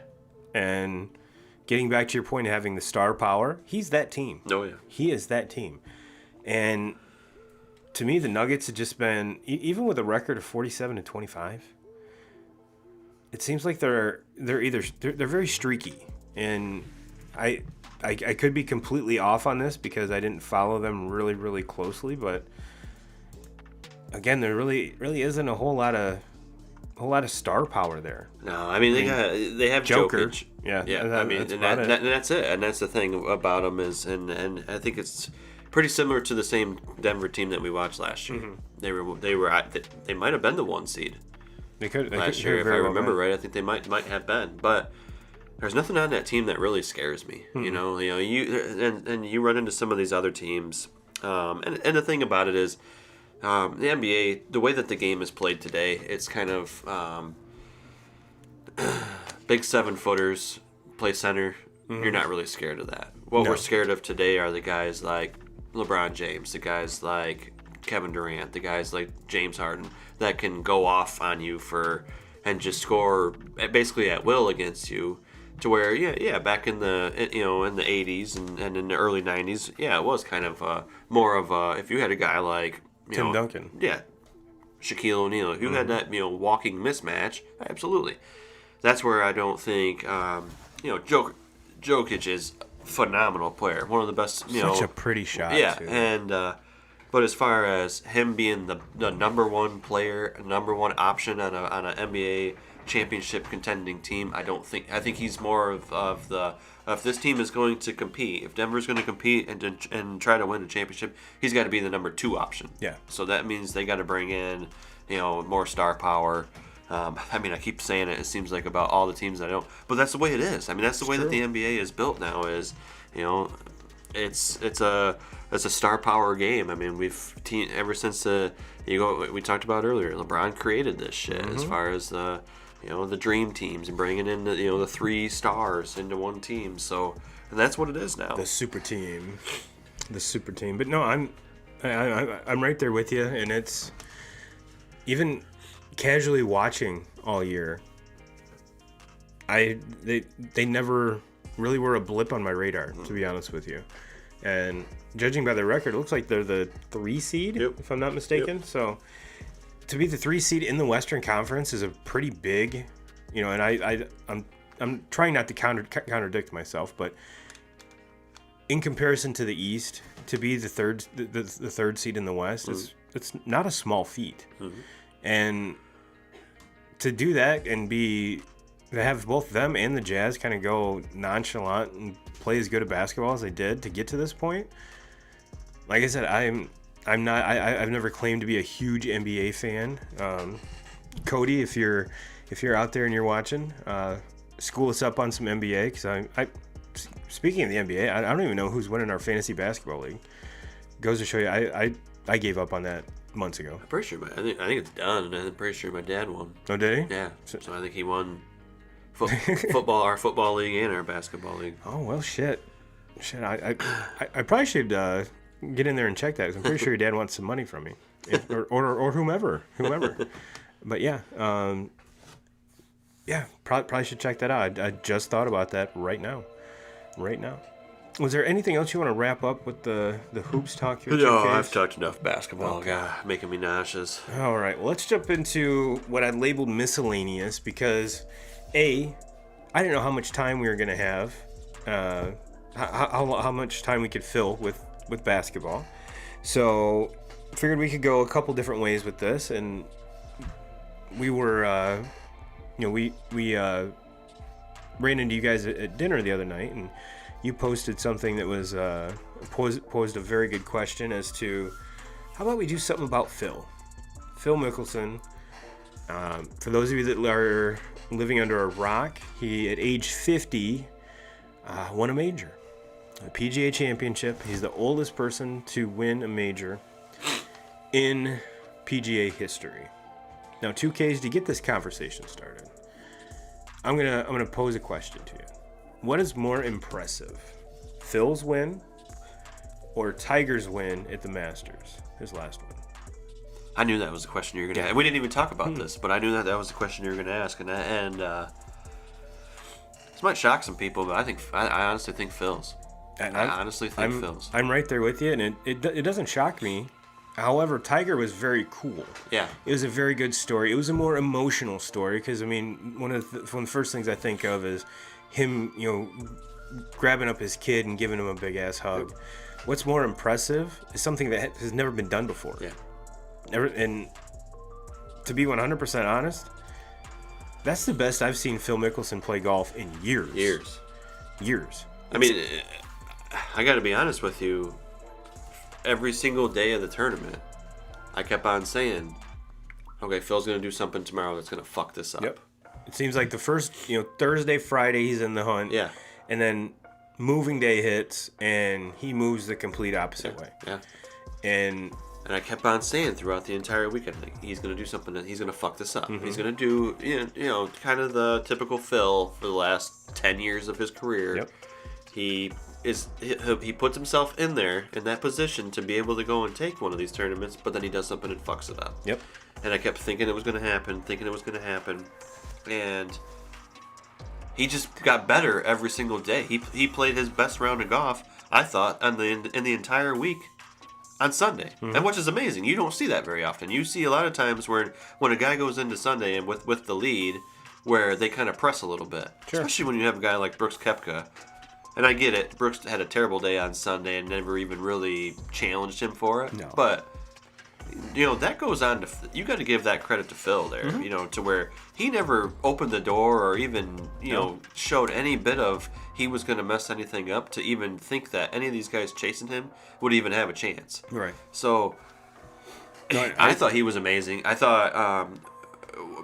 And getting back to your point of having the star power, he's that team. Oh yeah. He is that team. And to me, the Nuggets have just been, even with a record of 47-25. It seems like they're very streaky, and I could be completely off on this because I didn't follow them really, really closely, but again, there really isn't a whole lot of star power there. No, I mean they have Joker. Jokic. Yeah. I mean, that's it, and that's the thing about them is, and I think it's pretty similar to the same Denver team that we watched last year. They might have been the 1 seed last year, if I remember right. I think they might have been, but there's nothing on that team that really scares me. You run into some of these other teams, and the thing about it is, the NBA, the way that the game is played today, it's kind of big 7-footers play center. You're not really scared of that. What we're scared of today are the guys like LeBron James, the guys like Kevin Durant, the guys like James Harden that can go off on you and just score basically at will against you. To where, back in the in the 80s and in the early 90s, it was kind of more of if you had a guy like Tim Duncan, Shaquille O'Neal, who had that walking mismatch, absolutely. That's where I don't think Jokic is a phenomenal player, one of the best. Such a pretty shot. Too. And but as far as him being the number one player, number one option on an NBA championship contending team, I think he's more of the if this team is going to compete, if Denver's going to compete and try to win a championship, he's got to be the number 2 option. Yeah. So that means they got to bring in more star power. I keep saying it seems like about all the teams I don't, but that's the way it is. That's the way that the NBA is built now. Is it's a star power game. Ever since we talked about earlier, LeBron created this shit as far as the dream teams and bringing in the 3 stars into one team. So and that's what it is now. The super team. But no, I'm right there with you, and it's even casually watching all year. They never really were a blip on my radar, to be honest with you. And judging by their record, it looks like they're the 3 seed, if I'm not mistaken. Yep. So to be the 3 seed in the Western Conference is a pretty big, and I'm trying not to contradict myself, but in comparison to the East, to be the third seed in the West it's not a small feat. And to do that and to have both them and the Jazz kind of go nonchalant and play as good a basketball as they did to get to this point, like I said, I've never claimed to be a huge NBA fan. Cody, if you're out there and you're watching, school us up on some NBA, because speaking of the NBA, I don't even know who's winning our fantasy basketball league. Goes to show you, I gave up on that months ago. I'm pretty sure I think it's done, and I'm pretty sure my dad won. Oh, did he? Yeah. So I think he won football, our football league and our basketball league. Oh well, shit. I probably should get in there and check that, because I'm pretty sure your dad wants some money from me, or whomever. But yeah, probably should check that out. I just thought about that right now. Was there anything else you want to wrap up with the hoops talk here? No, I've talked enough basketball. Okay. God, making me nauseous. All right, well, let's jump into what I labeled miscellaneous, because I didn't know how much time we were going to have, how much time we could fill with basketball. So figured we could go a couple different ways with this, and we were, we ran into you guys at dinner the other night, and you posted something that was posed a very good question as to how about we do something about Phil Mickelson. For those of you that are living under a rock, he at age 50 won a major, a PGA championship. He's the oldest person to win a major in PGA history. Now, 2Ks, to get this conversation started, I'm gonna pose a question to you. What is more impressive, Phil's win or Tiger's win at the Masters, his last one? I knew that was the question you were going to ask. We didn't even talk about this, but I knew that was the question you were going to ask. And this might shock some people, but I honestly think Phil's. Phil's. I'm right there with you, and it doesn't shock me. However, Tiger was very cool. Yeah. It was a very good story. It was a more emotional story, because, one of the first things I think of is him, grabbing up his kid and giving him a big-ass hug. What's more impressive is something that has never been done before. Yeah. And to be 100% honest, that's the best I've seen Phil Mickelson play golf in years. I got to be honest with you. every single day of the tournament, I kept on saying, okay, Phil's going to do something tomorrow that's going to fuck this up. Yep. It seems like the first, Thursday, Friday, he's in the hunt. Yeah. And then moving day hits, and he moves the complete opposite way. Yeah. And I kept on saying throughout the entire weekend, like, he's going to do something that he's going to fuck this up. Mm-hmm. He's going to do, kind of the typical Phil for the last 10 years of his career. Yep. He puts himself in that position to be able to go and take one of these tournaments, but then he does something and fucks it up. Yep. And I kept thinking it was going to happen, and he just got better every single day. He played his best round of golf, I thought, in the entire week on Sunday, and which is amazing. You don't see that very often. You see a lot of times when a guy goes into Sunday and with the lead, where they kind of press a little bit, sure. Especially when you have a guy like Brooks Koepka. And I get it. Brooks had a terrible day on Sunday and never even really challenged him for it. No. But, that goes on to... You got to give that credit to Phil there, to where he never opened the door or even, showed any bit of he was going to mess anything up to even think that any of these guys chasing him would even have a chance. Right. So, I thought he was amazing. I thought...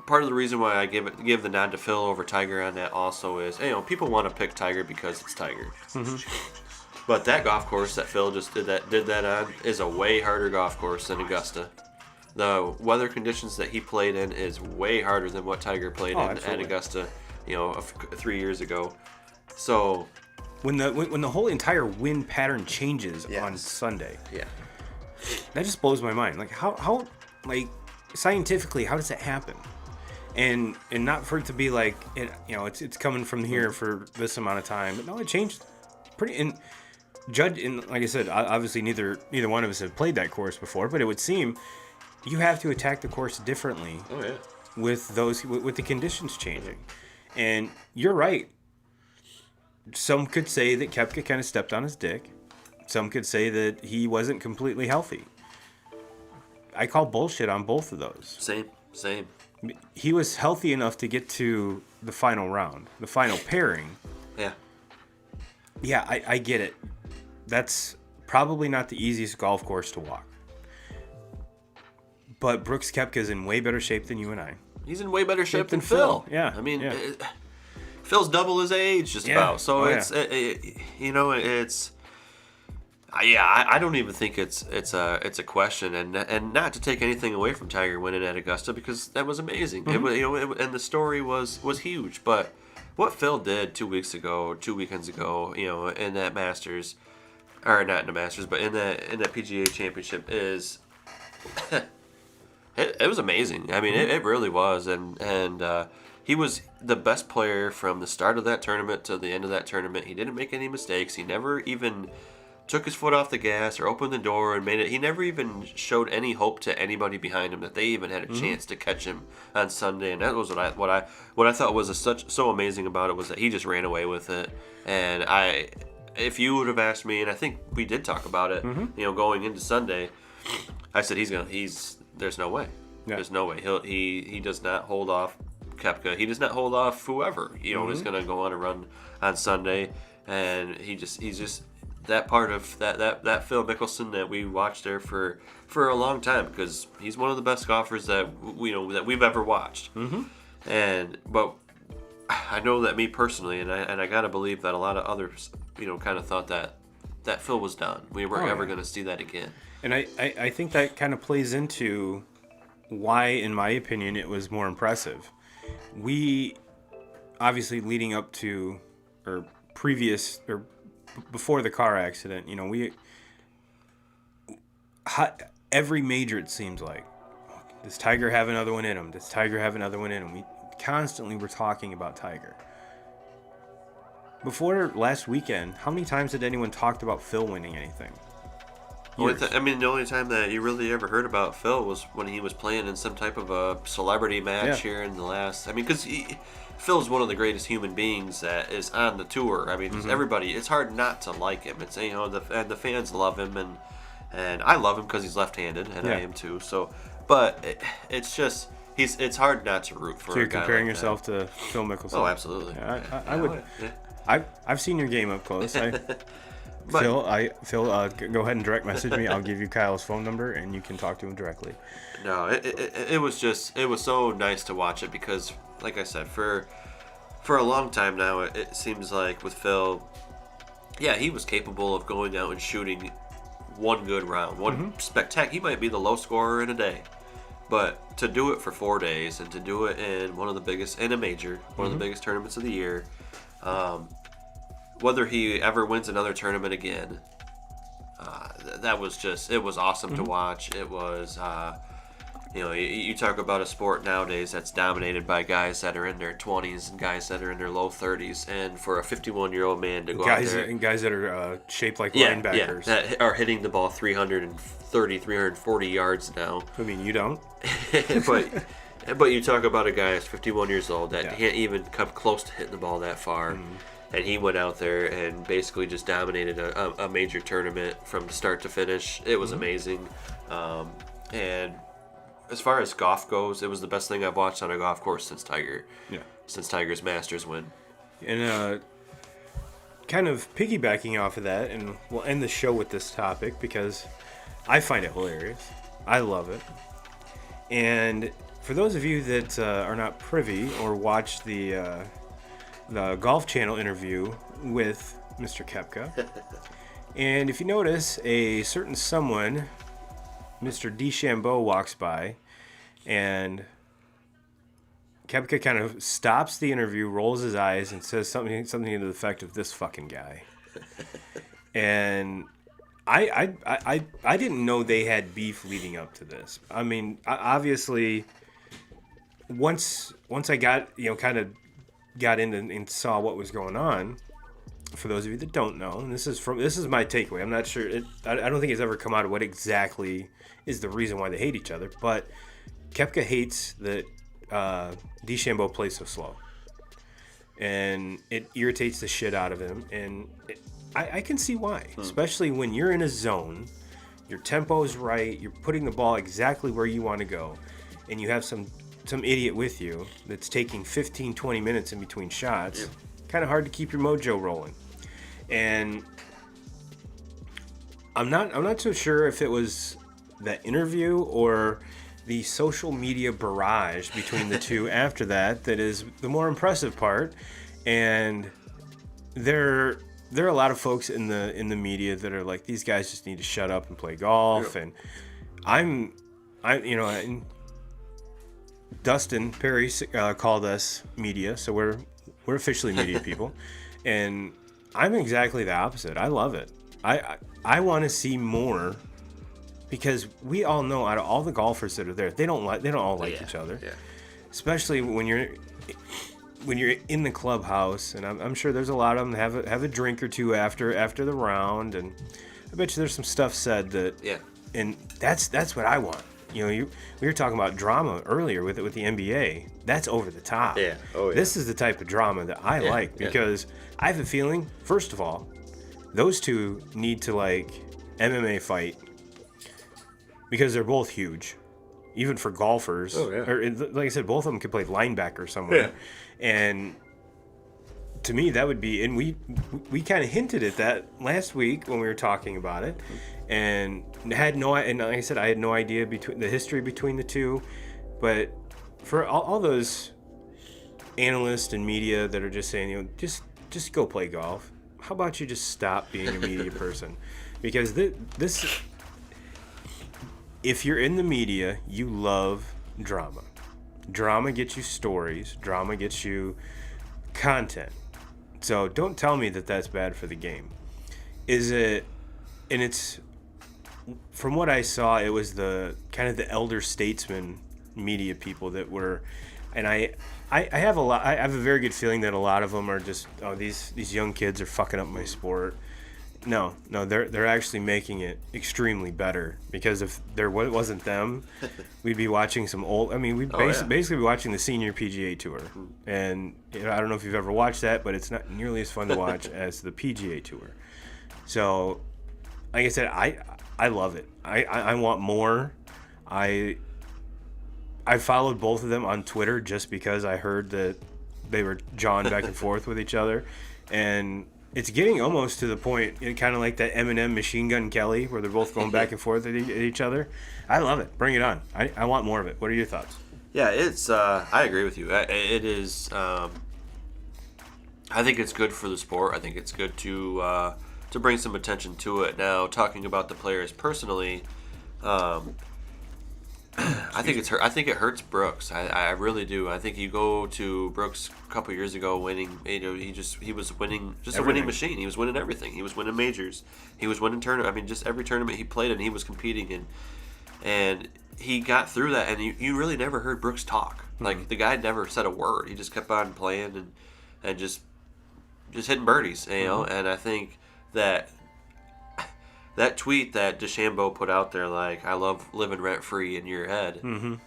part of the reason why I give the nod to Phil over Tiger on that also is, people want to pick Tiger because it's Tiger. Mm-hmm. But that golf course that Phil just did that on is a way harder golf course than Augusta. The weather conditions that he played in is way harder than what Tiger played in at Augusta, 3 years ago. So when the whole entire wind pattern changes on Sunday, that just blows my mind. Like how scientifically, how does that happen? And not for it to be like, it's coming from here for this amount of time. But no, it changed pretty. And like I said, obviously neither one of us have played that course before, but it would seem you have to attack the course differently. Oh yeah. With the conditions changing, and you're right. Some could say that Koepka kind of stepped on his dick. Some could say that he wasn't completely healthy. I call bullshit on both of those. Same. He was healthy enough to get to the final round, the final pairing. Yeah. Yeah, I get it. That's probably not the easiest golf course to walk. But Brooks Koepka is in way better shape than you and I. He's in way better shape than Phil. Yeah. I mean, Phil's double his age just about. So I don't even think it's a question, and not to take anything away from Tiger winning at Augusta, because that was amazing. Mm-hmm. And the story was huge. But what Phil did 2 weekends ago, in that Masters, or not in the Masters, but in that PGA Championship is, it was amazing. I mean, it really was, and he was the best player from the start of that tournament to the end of that tournament. He didn't make any mistakes. He never even took his foot off the gas or opened the door and made it. He never even showed any hope to anybody behind him that they even had a chance to catch him on Sunday. And that was what I thought was so amazing about it, was that he just ran away with it. And if you would have asked me, and I think we did talk about it, going into Sunday, I said there's no way. Yeah. There's no way. He does not hold off Koepka. He does not hold off whoever is going to go on a run on Sunday, and he's just that part of that Phil Mickelson that we watched there for a long time, because he's one of the best golfers that we've ever watched. Mm-hmm. But I know that me personally, and I gotta believe that a lot of others kind of thought that Phil was done. We weren't ever going to see that again. And I think that kind of plays into why, in my opinion, it was more impressive. We obviously, leading up to or previous or before the car accident, every major, it seems like, does Tiger have another one in him? Does Tiger have another one in him? We constantly were talking about Tiger. Before last weekend, how many times had anyone talked about Phil winning anything? The only time that you really ever heard about Phil was when he was playing in some type of a celebrity match here in the last... because Phil's one of the greatest human beings that is on the tour. I mean, everybody... It's hard not to like him. It's and the fans love him, and I love him because he's left-handed, and I am too. So, but it's just... It's hard not to root for so a you're guy comparing like yourself to Phil Mickelson? Oh, absolutely. Yeah, I would. Yeah. I've seen your game up close. But Phil, go ahead and direct message me. I'll give you Kyle's phone number, and you can talk to him directly. no, it was so nice to watch it because, like I said, for a long time now, it seems like with Phil, yeah, he was capable of going out and shooting one good round, one spectacular. He might be the low scorer in a day, but to do it for 4 days and to do it in one of the biggest, in a major, one of the biggest tournaments of the year, whether he ever wins another tournament again, that was just, it was awesome to watch. It was, you talk about a sport nowadays that's dominated by guys that are in their 20s and guys that are in their low 30s, and for a 51-year-old man to go out there, and guys that are shaped like linebackers, that are hitting the ball 330, 340 yards now. I mean, you don't. But you talk about a guy that's 51 years old that can't even come close to hitting the ball that far. And he went out there and basically just dominated a major tournament from start to finish. It was amazing. And as far as golf goes, it was the best thing I've watched on a golf course since Tiger's Masters win. And kind of piggybacking off of that, and we'll end the show with this topic because I find it hilarious. I love it. And for those of you that are not privy or watch the Golf Channel interview with Mr. Koepka, and if you notice, a certain someone, Mr. DeChambeau, walks by, and Koepka kind of stops the interview, rolls his eyes, and says something to the effect of, "This fucking guy." And I didn't know they had beef leading up to this. I mean, obviously, once I got in and saw what was going on. For those of you that don't know, and this is my takeaway. I'm not sure. I don't think it's ever come out of what exactly is the reason why they hate each other. But Koepka hates that DeChambeau plays so slow, and it irritates the shit out of him. And I can see why, especially when you're in a zone, your tempo's right, you're putting the ball exactly where you want to go, and you have some idiot with you that's taking 15, 20 minutes in between shots. Yeah. Kind of hard to keep your mojo rolling. And I'm not so sure if it was that interview or the social media barrage between the two after that is the more impressive part. And there are a lot of folks in the media that are like, these guys just need to shut up and play golf. Yeah. And and Dustin Perry called us media, so we're officially media people, and I'm exactly the opposite. I love it. I want to see more, because we all know out of all the golfers that are there, they don't all like each other. Yeah. Especially when you're in the clubhouse, and I'm sure there's a lot of them that have a drink or two after the round, and I bet you there's some stuff said that. Yeah. And that's what I want. We were talking about drama earlier with the NBA. That's over the top. Yeah. Oh, yeah. This is the type of drama that I like, because I have a feeling, first of all, those two need to MMA fight, because they're both huge, even for golfers. Oh, yeah. Or, like I said, both of them could play linebacker somewhere. Yeah. And to me, that would be, and we kind of hinted at that last week when we were talking about it. And like I said, I had no idea between the history between the two, but for all those analysts and media that are just saying, just go play golf. How about you just stop being a media person? Because this, if you're in the media, you love drama. Drama gets you stories. Drama gets you content. So don't tell me that that's bad for the game. Is it? And it's, from what I saw, it was the kind of the elder statesman media people that were, and I have a very good feeling that a lot of them are just, these young kids are fucking up my sport. No, they're actually making it extremely better, because if there wasn't them, we'd be watching some old. I mean, we'd basically be watching the senior PGA Tour, and I don't know if you've ever watched that, but it's not nearly as fun to watch as the PGA Tour. So, like I said, I love it. I want more. I followed both of them on Twitter just because I heard that they were jawing back and forth with each other, and It's getting almost to the point, kind of like that Eminem Machine Gun Kelly, where they're both going back and forth at each other. I love it. Bring it on. I want more of it. What are your thoughts? Yeah, it's. I agree with you. It is. I think it's good for the sport. I think it's good to bring some attention to it. Now, talking about the players personally, I think it hurts Brooks. I really do. I think you go to Brooks a couple years ago, winning. He was winning, just everything. A winning machine. He was winning everything. He was winning majors. He was winning tournament. I mean, just every tournament he played in, he was competing in, and he got through that. And you really never heard Brooks talk. Like the guy never said a word. He just kept on playing and just hitting birdies. You know, and I think that tweet that DeChambeau put out there, like, I love living rent-free in your head,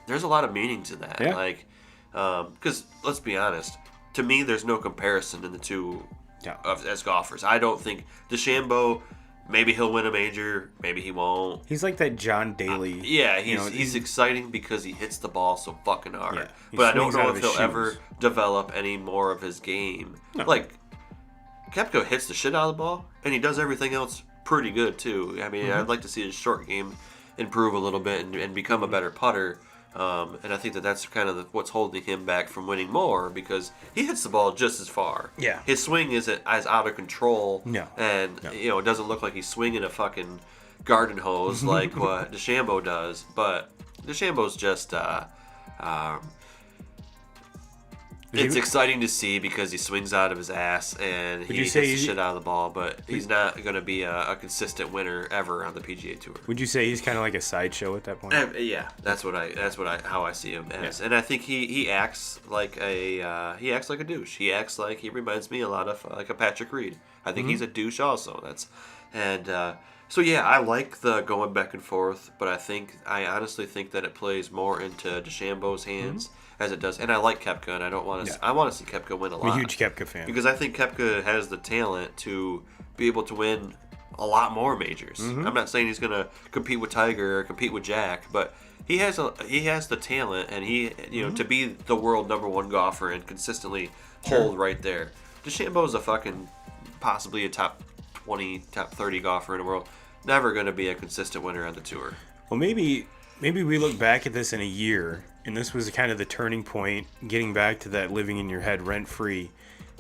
there's a lot of meaning to that. Yeah. Like, because, let's be honest, to me, there's no comparison in the two as golfers. I don't think DeChambeau, maybe he'll win a major, maybe he won't. He's like that John Daly. He's exciting because he hits the ball so fucking hard. Yeah, but I don't know if he'll ever develop any more of his game. No. Like, Koepka hits the shit out of the ball, and he does everything else pretty good too. I mean, I'd like to see his short game improve a little bit and become a better putter. And I think that's kind of what's holding him back from winning more, because he hits the ball just as far. Yeah. His swing isn't as out of control. No. And it doesn't look like he's swinging a fucking garden hose like what DeChambeau does. But DeChambeau's just it's exciting to see because he swings out of his ass and he hits the shit out of the ball, but he's not going to be a consistent winner ever on the PGA Tour. Would you say he's kind of like a sideshow at that point? Yeah, that's how I see him as, and I think he acts like a douche. He acts like he reminds me a lot of like a Patrick Reed. I think he's a douche also. So yeah, I like the going back and forth, but I honestly think that it plays more into DeChambeau's hands. As it does, and I like Koepka, and I want to see Koepka win a lot. I'm a huge Koepka fan because I think Koepka has the talent to be able to win a lot more majors. I'm not saying he's going to compete with Tiger or compete with Jack, but he has the talent, and to be the world number one golfer and consistently hold right there. DeChambeau is a fucking possibly a top 20, top 30 golfer in the world. Never going to be a consistent winner on the tour. Well, maybe we look back at this in a year, and this was kind of the turning point, getting back to that living in your head rent-free.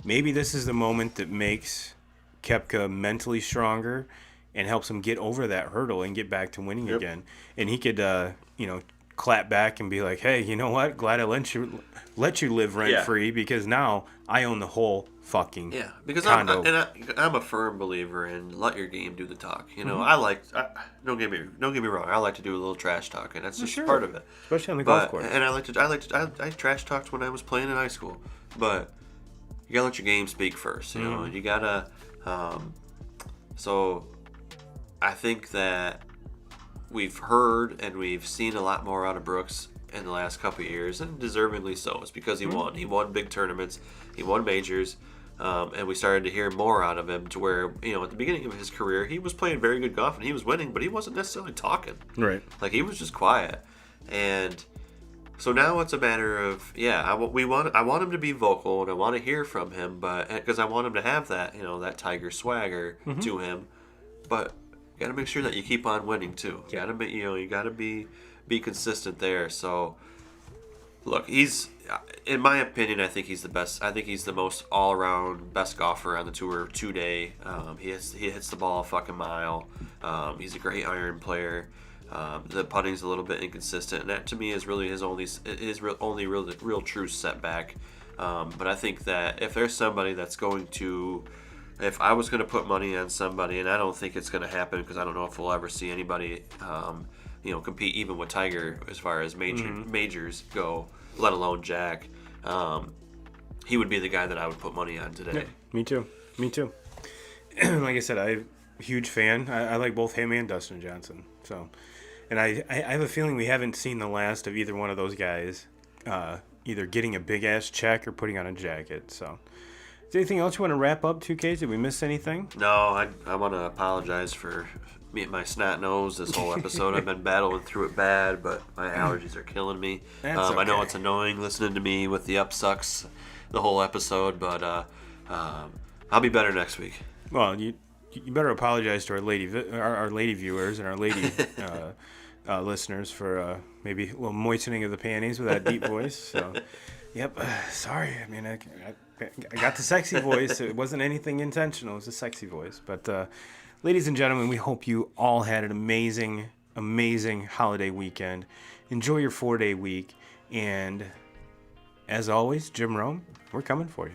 Maybe this is the moment that makes Koepka mentally stronger and helps him get over that hurdle and get back to winning again. And he could, clap back and be like, hey, you know what? Glad I let you live rent-free because now I own the whole fucking because condo. I'm a firm believer in let your game do the talk. Don't get me wrong, I like to do a little trash talk, and that's just part of it, especially on the golf course. And I trash talked when I was playing in high school, but you gotta let your game speak first. You know, you gotta. So I think that we've heard and we've seen a lot more out of Brooks in the last couple of years, and deservingly so. It's because he won. He won big tournaments. He won majors. And we started to hear more out of him to where, at the beginning of his career, he was playing very good golf and he was winning, but he wasn't necessarily talking. Right. Like, he was just quiet. And so now it's a matter of, I want him to be vocal and I want to hear from him, but because I want him to have that, that Tiger swagger to him. But you got to make sure that you keep on winning too. You got to be, you got to be consistent there. So, look, in my opinion, I think he's the best. I think he's the most all-around best golfer on the tour today. He hits the ball a fucking mile. He's a great iron player. The putting's a little bit inconsistent, and that to me is really his only real true setback. But I think that if there's somebody that's going to, if I was going to put money on somebody, and I don't think it's going to happen because I don't know if we'll ever see anybody, compete even with Tiger as far as majors go, let alone Jack. He would be the guy that I would put money on today. Yeah, me too. Like I said, I'm a huge fan. I like both him and Dustin Johnson. So, and I have a feeling we haven't seen the last of either one of those guys, either getting a big ass check or putting on a jacket. So, is there anything else you want to wrap up, 2Ks? Did we miss anything? No, I want to apologize for my snot nose this whole episode. I've been battling through it bad, but my allergies are killing me. That's okay. I know it's annoying listening to me with the upsucks the whole episode, but I'll be better next week. Well, you better apologize to our lady viewers and our lady listeners for maybe a little moistening of the panties with that deep voice. So, yep, sorry. I mean, I got the sexy voice. It wasn't anything intentional. It was a sexy voice. But, ladies and gentlemen, we hope you all had an amazing holiday weekend. Enjoy your 4-day week. And as always, Jim Rome, we're coming for you.